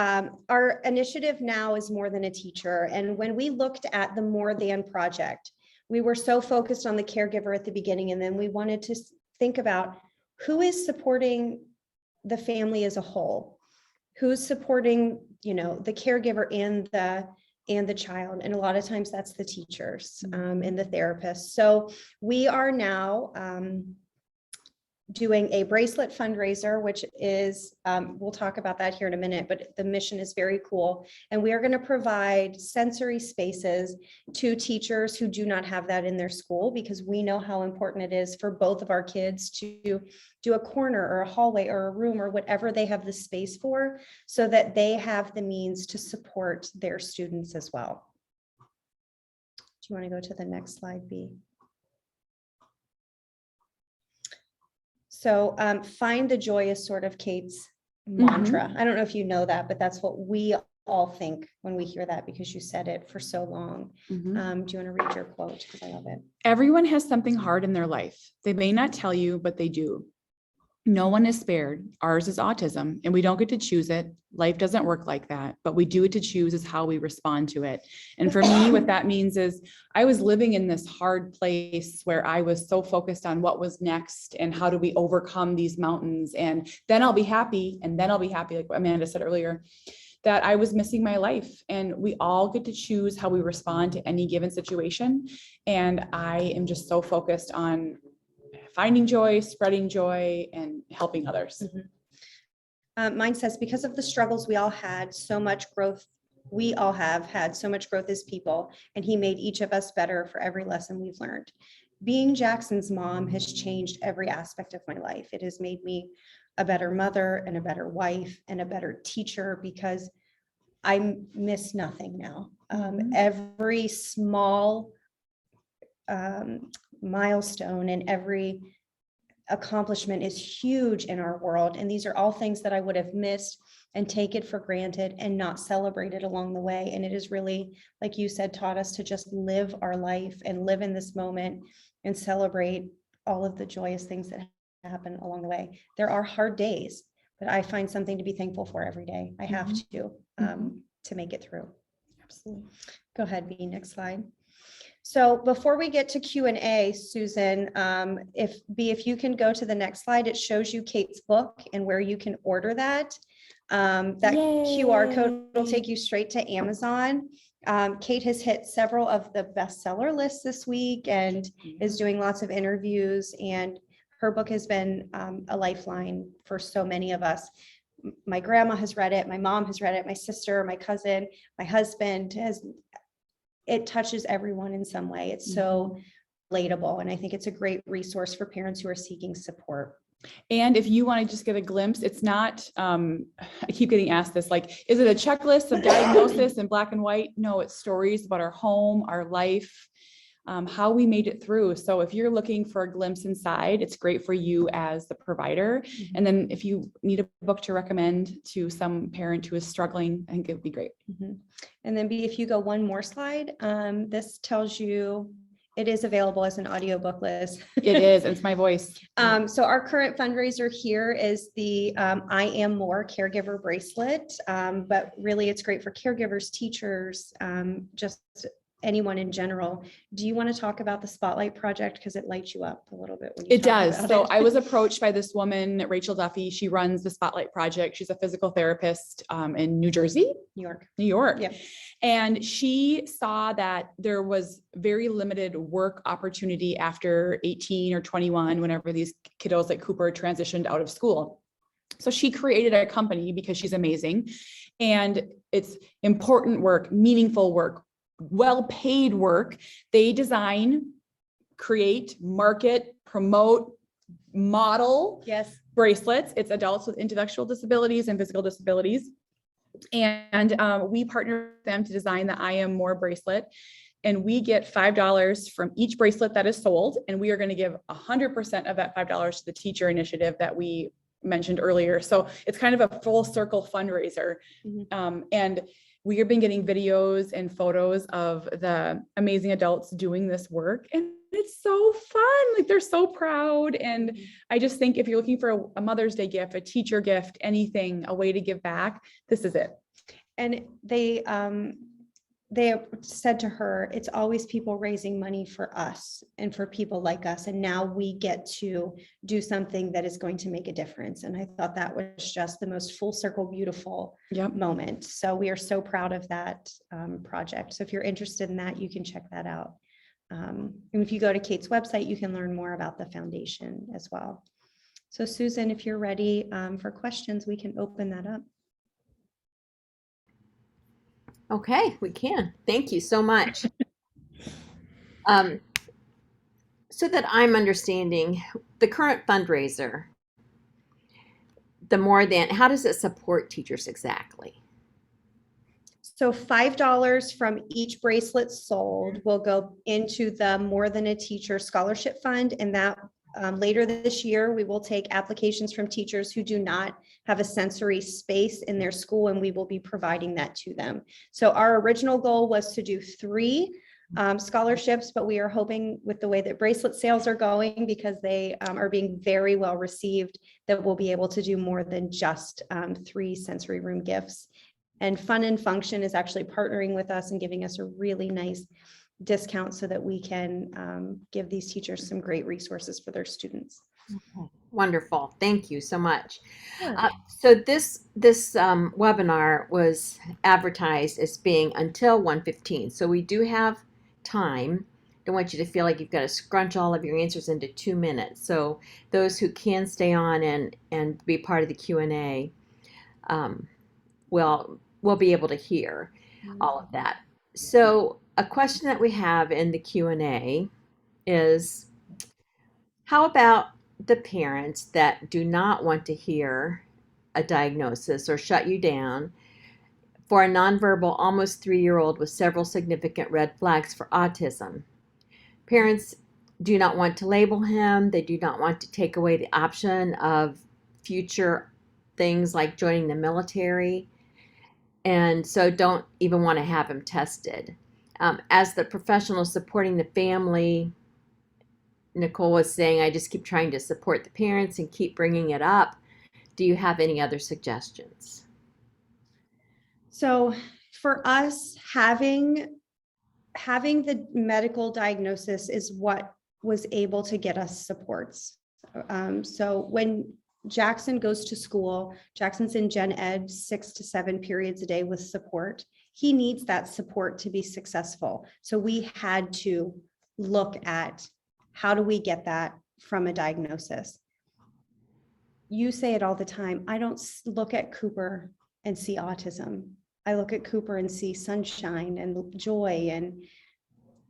our initiative now is More Than a Teacher. And when we looked at the More Than project, we were so focused on the caregiver at the beginning. And then we wanted to think about who is supporting the family as a whole, who's supporting, the caregiver and the child. And a lot of times that's the teachers and the therapists. So we are now doing a bracelet fundraiser, which is, we'll talk about that here in a minute, but the mission is very cool. And we are going to provide sensory spaces to teachers who do not have that in their school, because we know how important it is for both of our kids to do a corner or a hallway or a room or whatever they have the space for, so that they have the means to support their students as well. Do you want to go to the next slide, B? So find the joy is sort of Kate's mantra. I don't know if you know that, but that's what we all think when we hear that, because you said it for so long. Do you want to read your quote? Because I love it. Everyone has something hard in their life. They may not tell you, but they do. No one is spared. Ours is autism, and we don't get to choose it. Life doesn't work like that, but we do get to choose is how we respond to it. And for me, what that means is I was living in this hard place where I was so focused on what was next and how do we overcome these mountains, and then I'll be happy, and then I'll be happy, like Amanda said earlier, that I was missing my life. And we all get to choose how we respond to any given situation. And I am just so focused on finding joy, spreading joy, and helping others. Mine says, because of the struggles we all had, so much growth, we all have had so much growth as people, and he made each of us better for every lesson we've learned. Being Jackson's mom has changed every aspect of my life. It has made me a better mother and a better wife and a better teacher, because I miss nothing now. Every small milestone and every accomplishment is huge in our world. And these are all things that I would have missed and take it for granted and not celebrated along the way. And it is really, like you said, taught us to just live our life and live in this moment and celebrate all of the joyous things that happen along the way. There are hard days, but I find something to be thankful for every day. I have to make it through. Absolutely. Go ahead, B, next slide. So before we get to Q&A, Susan, if you can go to the next slide, it shows you Kate's book and where you can order that. That Yay. QR code will take you straight to Amazon. Kate has hit several of the bestseller lists this week and is doing lots of interviews, and her book has been a lifeline for so many of us. My grandma has read it, my mom has read it, my sister, my cousin, my husband has. It touches everyone in some way. It's so relatable. And I think it's a great resource for parents who are seeking support. And if you want to just get a glimpse, it's not, I keep getting asked this, like, is it a checklist of diagnosis in black and white? No, it's stories about our home, our life, how we made it through. So if you're looking for a glimpse inside, it's great for you as the provider. And then if you need a book to recommend to some parent who is struggling, I think it would be great. And then B, if you go one more slide, this tells you it is available as an audiobook, Liz. It is, it's my voice. So our current fundraiser here is the I Am More caregiver bracelet, but really it's great for caregivers, teachers, just anyone in general. Do you want to talk about the Spotlight Project? Because it lights you up a little bit. When you it does. So I was approached by this woman, Rachel Duffy. She runs the Spotlight Project. She's a physical therapist in New Jersey, New York. Yeah. And she saw that there was very limited work opportunity after 18 or 21, whenever these kiddos like Cooper transitioned out of school. So she created a company because she's amazing. And it's important work, meaningful work, well-paid work. They design, create, market, promote model Yes. bracelets. It's adults with intellectual disabilities and physical disabilities. And we partner with them to design the I Am More bracelet. And we get $5 from each bracelet that is sold. And we are going to give 100% of that $5 to the teacher initiative that we mentioned earlier. So it's kind of a full circle fundraiser. And we have been getting videos and photos of the amazing adults doing this work. And it's so fun. Like, they're so proud. And I just think if you're looking for a Mother's Day gift, a teacher gift, anything, a way to give back, this is it. And they said to her, it's always people raising money for us and for people like us. And now we get to do something that is going to make a difference. And I thought that was just the most full circle, beautiful moment. So we are so proud of that project. So if you're interested in that, you can check that out. And if you go to Kate's website, you can learn more about the foundation as well. So Susan, if you're ready for questions, we can open that up. Okay, we can. Thank you so much. So that I'm understanding the current fundraiser, how does it support teachers exactly? So $5 from each bracelet sold will go into the More Than a Teacher Scholarship Fund. And that later this year, we will take applications from teachers who do not have a sensory space in their school, and we will be providing that to them. So our original goal was to do 3 scholarships, but we are hoping, with the way that bracelet sales are going, because they are being very well received, that we'll be able to do more than just 3 sensory room gifts. And Fun and Function is actually partnering with us and giving us a really nice discount so that we can give these teachers some great resources for their students. Okay. Wonderful. Thank you so much. So this webinar was advertised as being until 1:15. So we do have time. Don't want you to feel like you've got to scrunch all of your answers into 2 minutes. So those who can stay on and be part of the Q&A will be able to hear all of that. So a question that we have in the Q&A is, how about the parents that do not want to hear a diagnosis or shut you down for a nonverbal, almost 3-year-old with several significant red flags for autism? Parents do not want to label him. They do not want to take away the option of future things like joining the military, and so don't even want to have him tested. As the professional supporting the family, Nicole was saying, I just keep trying to support the parents and keep bringing it up. Do you have any other suggestions? So for us, having the medical diagnosis is what was able to get us supports. So when Jackson goes to school, Jackson's in Gen Ed 6 to 7 periods a day with support. He needs that support to be successful. So we had to look at, how do we get that from a diagnosis? You say it all the time. I don't look at Cooper and see autism. I look at Cooper and see sunshine and joy, and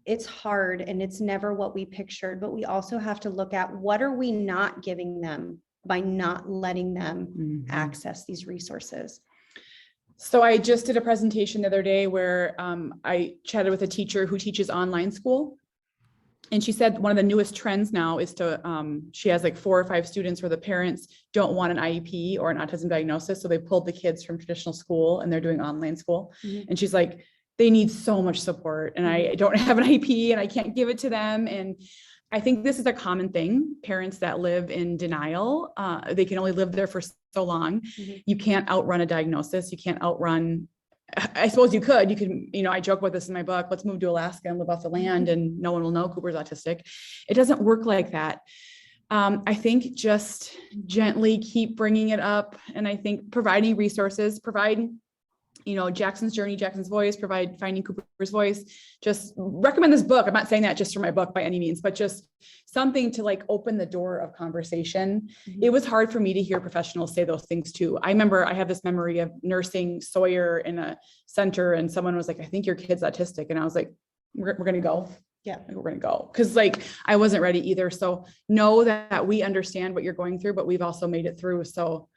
it's hard and it's never what we pictured, but we also have to look at, what are we not giving them by not letting them access these resources? So I just did a presentation the other day where I chatted with a teacher who teaches online school. And she said one of the newest trends now is to, she has like 4 or 5 students where the parents don't want an IEP or an autism diagnosis. So they pulled the kids from traditional school and they're doing online school. And she's like, they need so much support and I don't have an IEP and I can't give it to them. And I think this is a common thing. Parents that live in denial, they can only live there for so long. You can't outrun a diagnosis. You can't outrun, I suppose you could, I joke about this in my book, let's move to Alaska and live off the land and no one will know Cooper's autistic. It doesn't work like that. I think just gently keep bringing it up. And I think providing resources, Jackson's journey, Jackson's voice, provide Finding Cooper's Voice, just recommend this book. I'm not saying that just for my book by any means, but just something to like open the door of conversation. It was hard for me to hear professionals say those things too. I remember I have this memory of nursing Sawyer in a center and someone was like, I think your kid's autistic. And I was like, we're going to go. yeah, we're going to go. Cause like, I wasn't ready either. So know that we understand what you're going through, but we've also made it through. So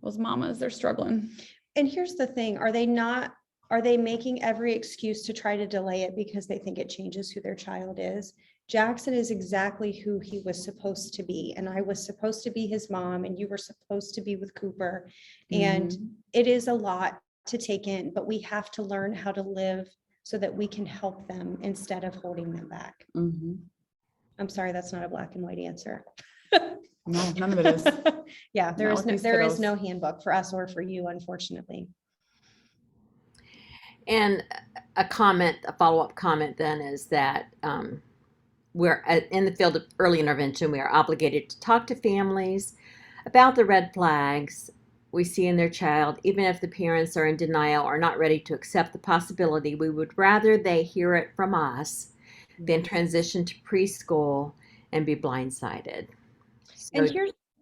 those mamas, they're struggling. And here's the thing, are they making every excuse to try to delay it because they think it changes who their child is? Jackson is exactly who he was supposed to be. And I was supposed to be his mom, and you were supposed to be with Cooper. And it is a lot to take in, but we have to learn how to live so that we can help them instead of holding them back. I'm sorry, that's not a black and white answer. No, none of it is. Yeah, there Not is with these there is kiddos. no handbook for us or for you, unfortunately. And a follow-up comment then is that we're in the field of early intervention. We are obligated to talk to families about the red flags we see in their child, even if the parents are in denial or not ready to accept the possibility. We would rather they hear it from us than transition to preschool and be blindsided. So,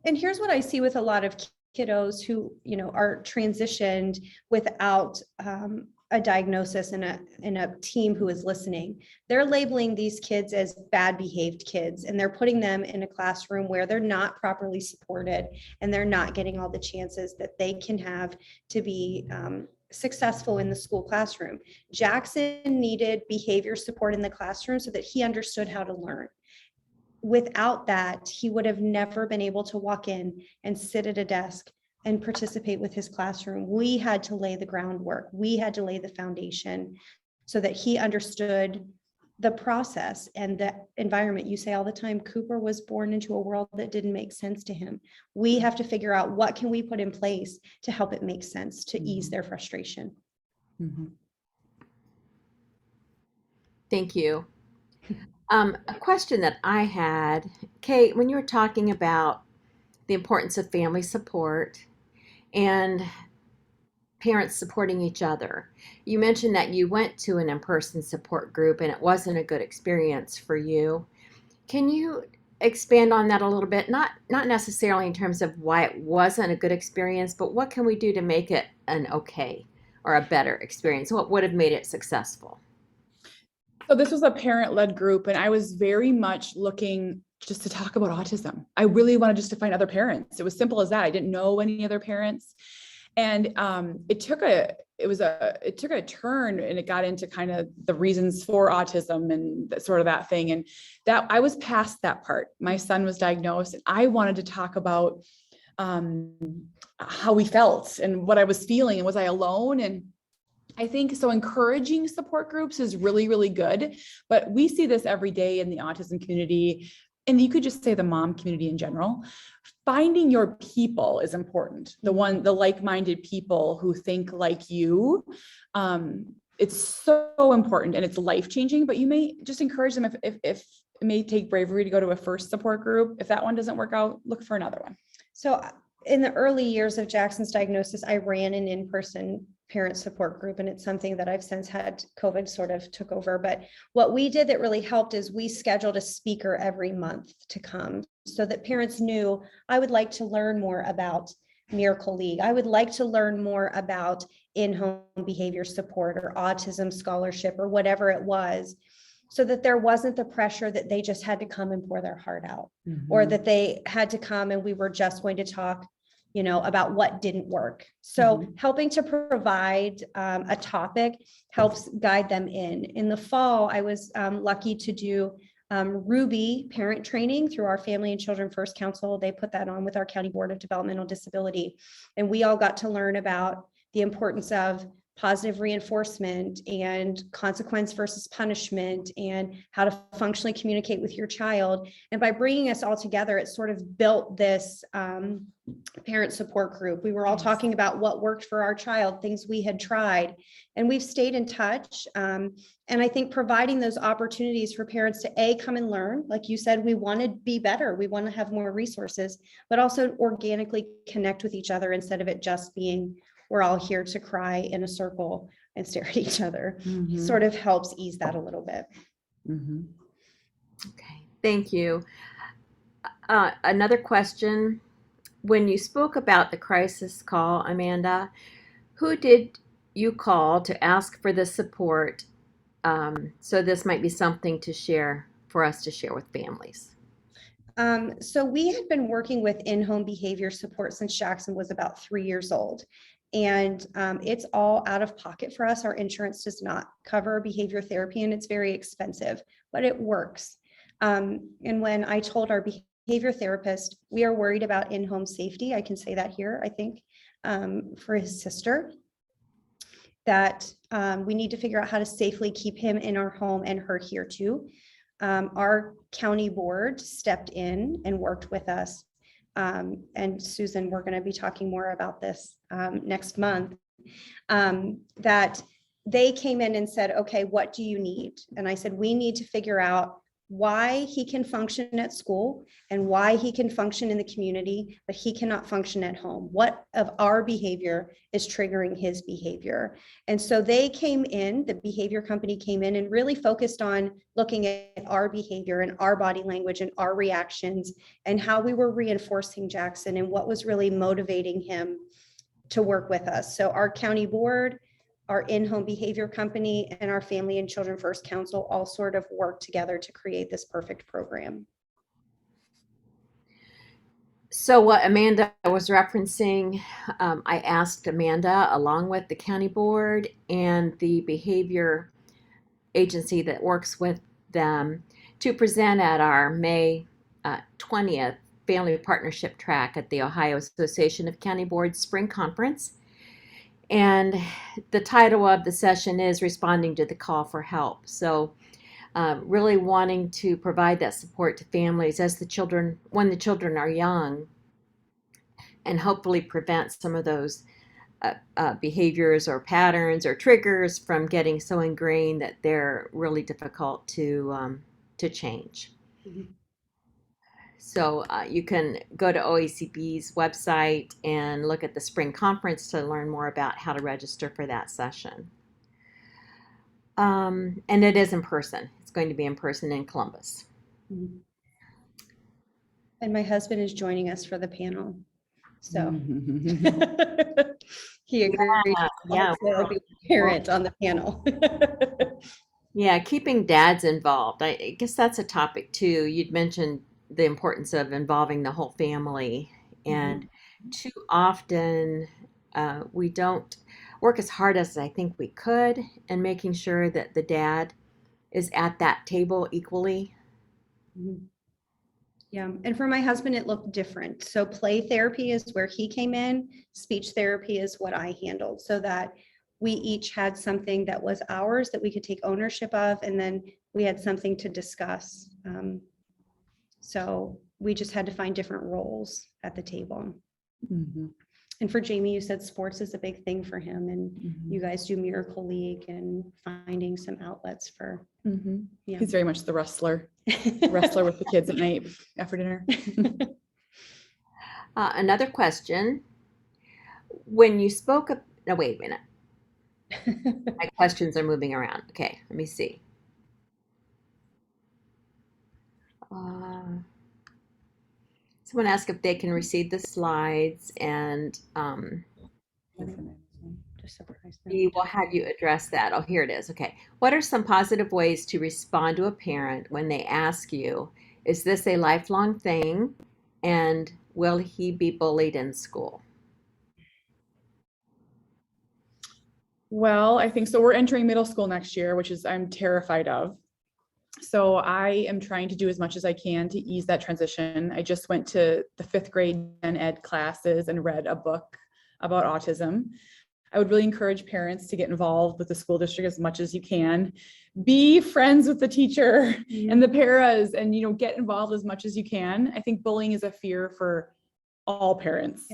And here's what I see with a lot of kiddos who, are transitioned without a diagnosis and a team who is listening. They're labeling these kids as bad behaved kids, and they're putting them in a classroom where they're not properly supported and they're not getting all the chances that they can have to be successful in the school classroom. Jackson needed behavior support in the classroom so that he understood how to learn. Without that, he would have never been able to walk in and sit at a desk and participate with his classroom. We had to lay the groundwork. We had to lay the foundation so that he understood the process and the environment. You say all the time, Cooper was born into a world that didn't make sense to him. We have to figure out what can we put in place to help it make sense, to ease their frustration. thank you. A question that I had, Kate, when you were talking about the importance of family support and parents supporting each other, you mentioned that you went to an in-person support group and it wasn't a good experience for you. Can you expand on that a little bit? Not necessarily in terms of why it wasn't a good experience, but what can we do to make it an okay or a better experience? What would have made it successful? So this was a parent-led group, and I was very much looking just to talk about autism. I really wanted just to find other parents. It was simple as that. I didn't know any other parents. And it took a turn, and it got into kind of the reasons for autism and that thing. And that I was past that part. My son was diagnosed, and I wanted to talk about how we felt and what I was feeling, and was I alone? And I think so encouraging support groups is really, really good, but we see this every day in the autism community, and you could just say the mom community in general. Finding your people is important. The like-minded people who think like you. It's so important, and it's life-changing, but you may just encourage them if it may take bravery to go to a first support group. If that one doesn't work out, look for another one. So in the early years of Jackson's diagnosis, I ran an in-person parent support group, and it's something that I've since had COVID sort of took over. But what we did that really helped is we scheduled a speaker every month to come so that parents knew, I would like to learn more about Miracle League. I would like to learn more about in-home behavior support or autism scholarship or whatever it was, so that there wasn't the pressure that they just had to come and pour their heart out, or that they had to come and we were just going to talk about what didn't work. So helping to provide a topic helps guide them in. In the fall, I was lucky to do Ruby parent training through our Family and Children First Council. They put that on with our County Board of Developmental Disability. And we all got to learn about the importance of positive reinforcement and consequence versus punishment and how to functionally communicate with your child. And by bringing us all together, it sort of built this parent support group. We were all talking about what worked for our child, things we had tried, and we've stayed in touch. And I think providing those opportunities for parents to come and learn, like you said, we want to be better. We want to have more resources, but also organically connect with each other instead of it just being we're all here to cry in a circle and stare at each other. Sort of helps ease that a little bit. Okay, thank you. Another question. When you spoke about the crisis call, Amanda, who did you call to ask for the support So this might be something to share for us to share with families. So we had been working with in-home behavior support since Jackson was about 3 years old. And it's all out of pocket for us. Our insurance does not cover behavior therapy and it's very expensive, but it works. And when I told our behavior therapist, we are worried about in-home safety, I can say that here, I think, for his sister, that we need to figure out how to safely keep him in our home and her here too. Our county board stepped in and worked with us. And Susan, we're going to be talking more about this next month, that they came in and said, okay, what do you need? And I said, we need to figure out why he can function at school and why he can function in the community, but he cannot function at home. What of our behavior is triggering his behavior? And so they came in, the behavior company came in and really focused on looking at our behavior and our body language and our reactions and how we were reinforcing Jackson and what was really motivating him to work with us. So our county board, our in-home behavior company, and our Family and Children First Council all sort of work together to create this perfect program. So what Amanda was referencing, I asked Amanda, along with the county board and the behavior agency that works with them, to present at our May 20th Family Partnership Track at the Ohio Association of County Boards Spring Conference. And the title of the session is Responding to the Call for Help. So really wanting to provide that support to families as when the children are young, and hopefully prevent some of those behaviors or patterns or triggers from getting so ingrained that they're really difficult to change. Mm-hmm. So you can go to OACB's website and look at the spring conference to learn more about how to register for that session. And it is in person. It's going to be in person in Columbus. Mm-hmm. And my husband is joining us for the panel. So he agreed to be a parent on the panel. Yeah, keeping dads involved. I guess that's a topic too. You'd mentioned the importance of involving the whole family, and too often we don't work as hard as I think we could in making sure that the dad is at that table equally. Mm-hmm. Yeah, and for my husband, it looked different. So play therapy is where he came in. Speech therapy is what I handled, so that we each had something that was ours that we could take ownership of, and then we had something to discuss. So we just had to find different roles at the table. Mm-hmm. And for Jamie, you said sports is a big thing for him, and you guys do Miracle League and finding some outlets for. Yeah. He's very much the wrestler with the kids at night after dinner. Another question. When you spoke of, no, wait a minute. My questions are moving around. Okay, let me see. Someone asked if they can receive the slides, and we will have you address that. Oh, here it is. Okay. What are some positive ways to respond to a parent when they ask you, is this a lifelong thing, and will he be bullied in school? Well, I think so. We're entering middle school next year, which is I'm terrified of. So I am trying to do as much as I can to ease that transition. I just went to the 5th grade gen ed classes and read a book about autism. I would really encourage parents to get involved with the school district as much as you can. Be friends with the teacher and the paras, and get involved as much as you can. I think bullying is a fear for all parents.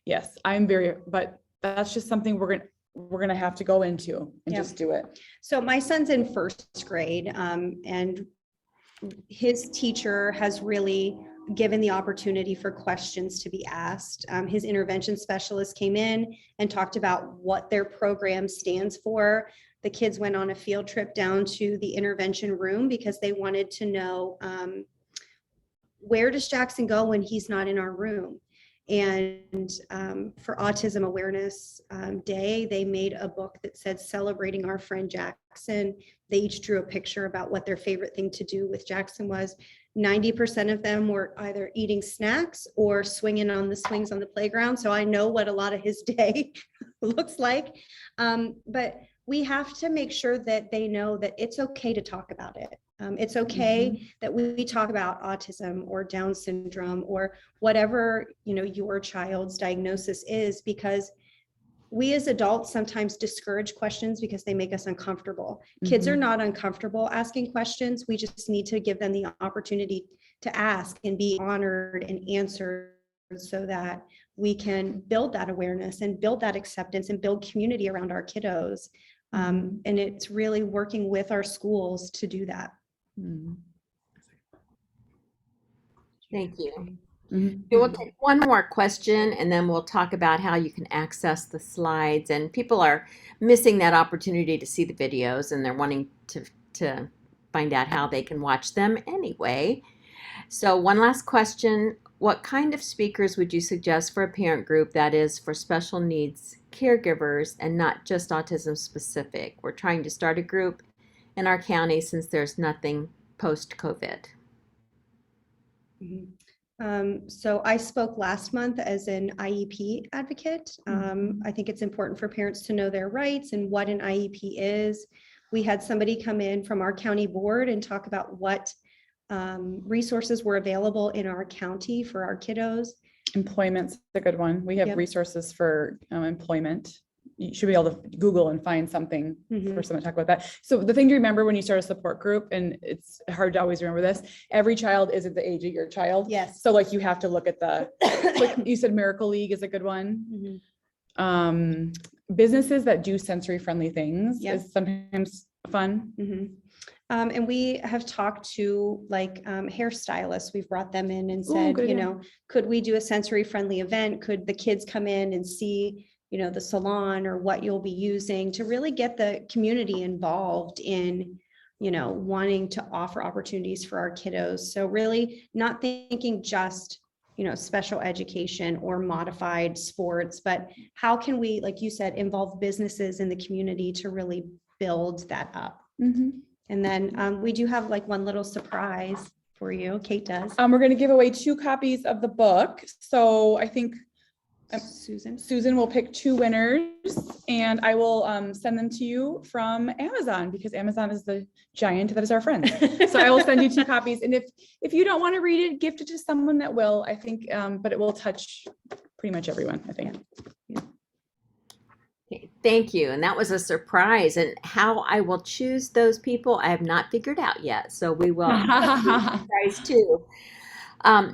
Yes, but that's just something we're gonna have to go into and just do it. So my son's in 1st grade, and his teacher has really given the opportunity for questions to be asked. His intervention specialist came in and talked about what their program stands for. The kids went on a field trip down to the intervention room because they wanted to know, where does Jackson go when he's not in our room? And for Autism Awareness Day, they made a book that said celebrating our friend Jackson. They each drew a picture about what their favorite thing to do with Jackson was. 90% of them were either eating snacks or swinging on the swings on the playground. So I know what a lot of his day looks like. But we have to make sure that they know that it's okay to talk about it. It's okay that we talk about autism or Down syndrome or whatever, your child's diagnosis is, because we as adults sometimes discourage questions because they make us uncomfortable. Kids are not uncomfortable asking questions. We just need to give them the opportunity to ask and be honored and answered so that we can build that awareness and build that acceptance and build community around our kiddos. And it's really working with our schools to do that. Thank you. We'll take one more question and then we'll talk about how you can access the slides. And people are missing that opportunity to see the videos and they're wanting to find out how they can watch them anyway. So one last question. What kind of speakers would you suggest for a parent group that is for special needs caregivers and not just autism specific? We're trying to start a group in our county since there's nothing post-COVID. So I spoke last month as an IEP advocate. I think it's important for parents to know their rights and what an IEP is. We had somebody come in from our county board and talk about what resources were available in our county for our kiddos. Employment's a good one. We have Yep. resources for employment. You should be able to Google and find something for someone to talk about that. So the thing to remember when you start a support group, and it's hard to always remember this, every child isn't the age of your child. Yes. So like you have to look at the, like you said, Miracle League is a good one. Businesses that do sensory friendly things is sometimes fun. And we have talked to like hairstylists. We've brought them in and said, could we do a sensory friendly event? Could the kids come in and see, the salon or what you'll be using to really get the community involved in, wanting to offer opportunities for our kiddos. So really not thinking just, special education or modified sports, but how can we, like you said, involve businesses in the community to really build that up? And then we do have like one little surprise for you. Kate does. We're going to give away 2 copies of the book. So I think Susan will pick 2 winners and I will send them to you from Amazon because Amazon is the giant that is our friend. So I will send you 2 copies. And if you don't want to read it, gift it to someone that will, I think, but it will touch pretty much everyone, I think. Okay, thank you. And that was a surprise. And how I will choose those people, I have not figured out yet. So we will surprise too.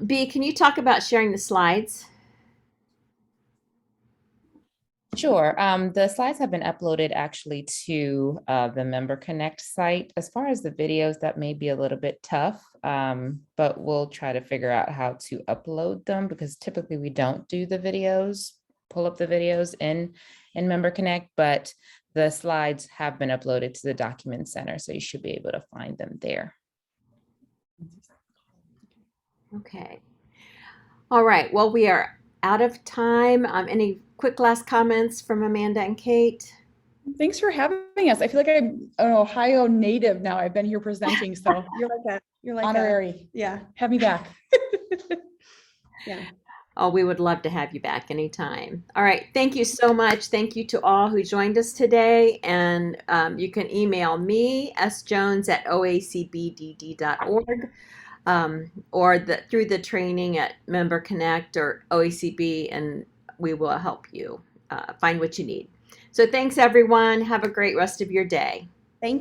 B, can you talk about sharing the slides? Sure. The slides have been uploaded actually to the Member Connect site. As far as the videos, that may be a little bit tough, but we'll try to figure out how to upload them because typically we don't do the videos, pull up the videos in Member Connect, but the slides have been uploaded to the Document Center, so you should be able to find them there. Okay. All right. Well, we are out of time. Any quick last comments from Amanda and Kate? Thanks for having us. I feel like I'm an Ohio native now. I've been here presenting, so you're like honorary. Have me back. Oh, we would love to have you back anytime. All right. Thank you so much. Thank you to all who joined us today. And you can email me, sjones@oacbdd.org, or through the training at Member Connect or OACB, and we will help you find what you need. So thanks, everyone. Have a great rest of your day.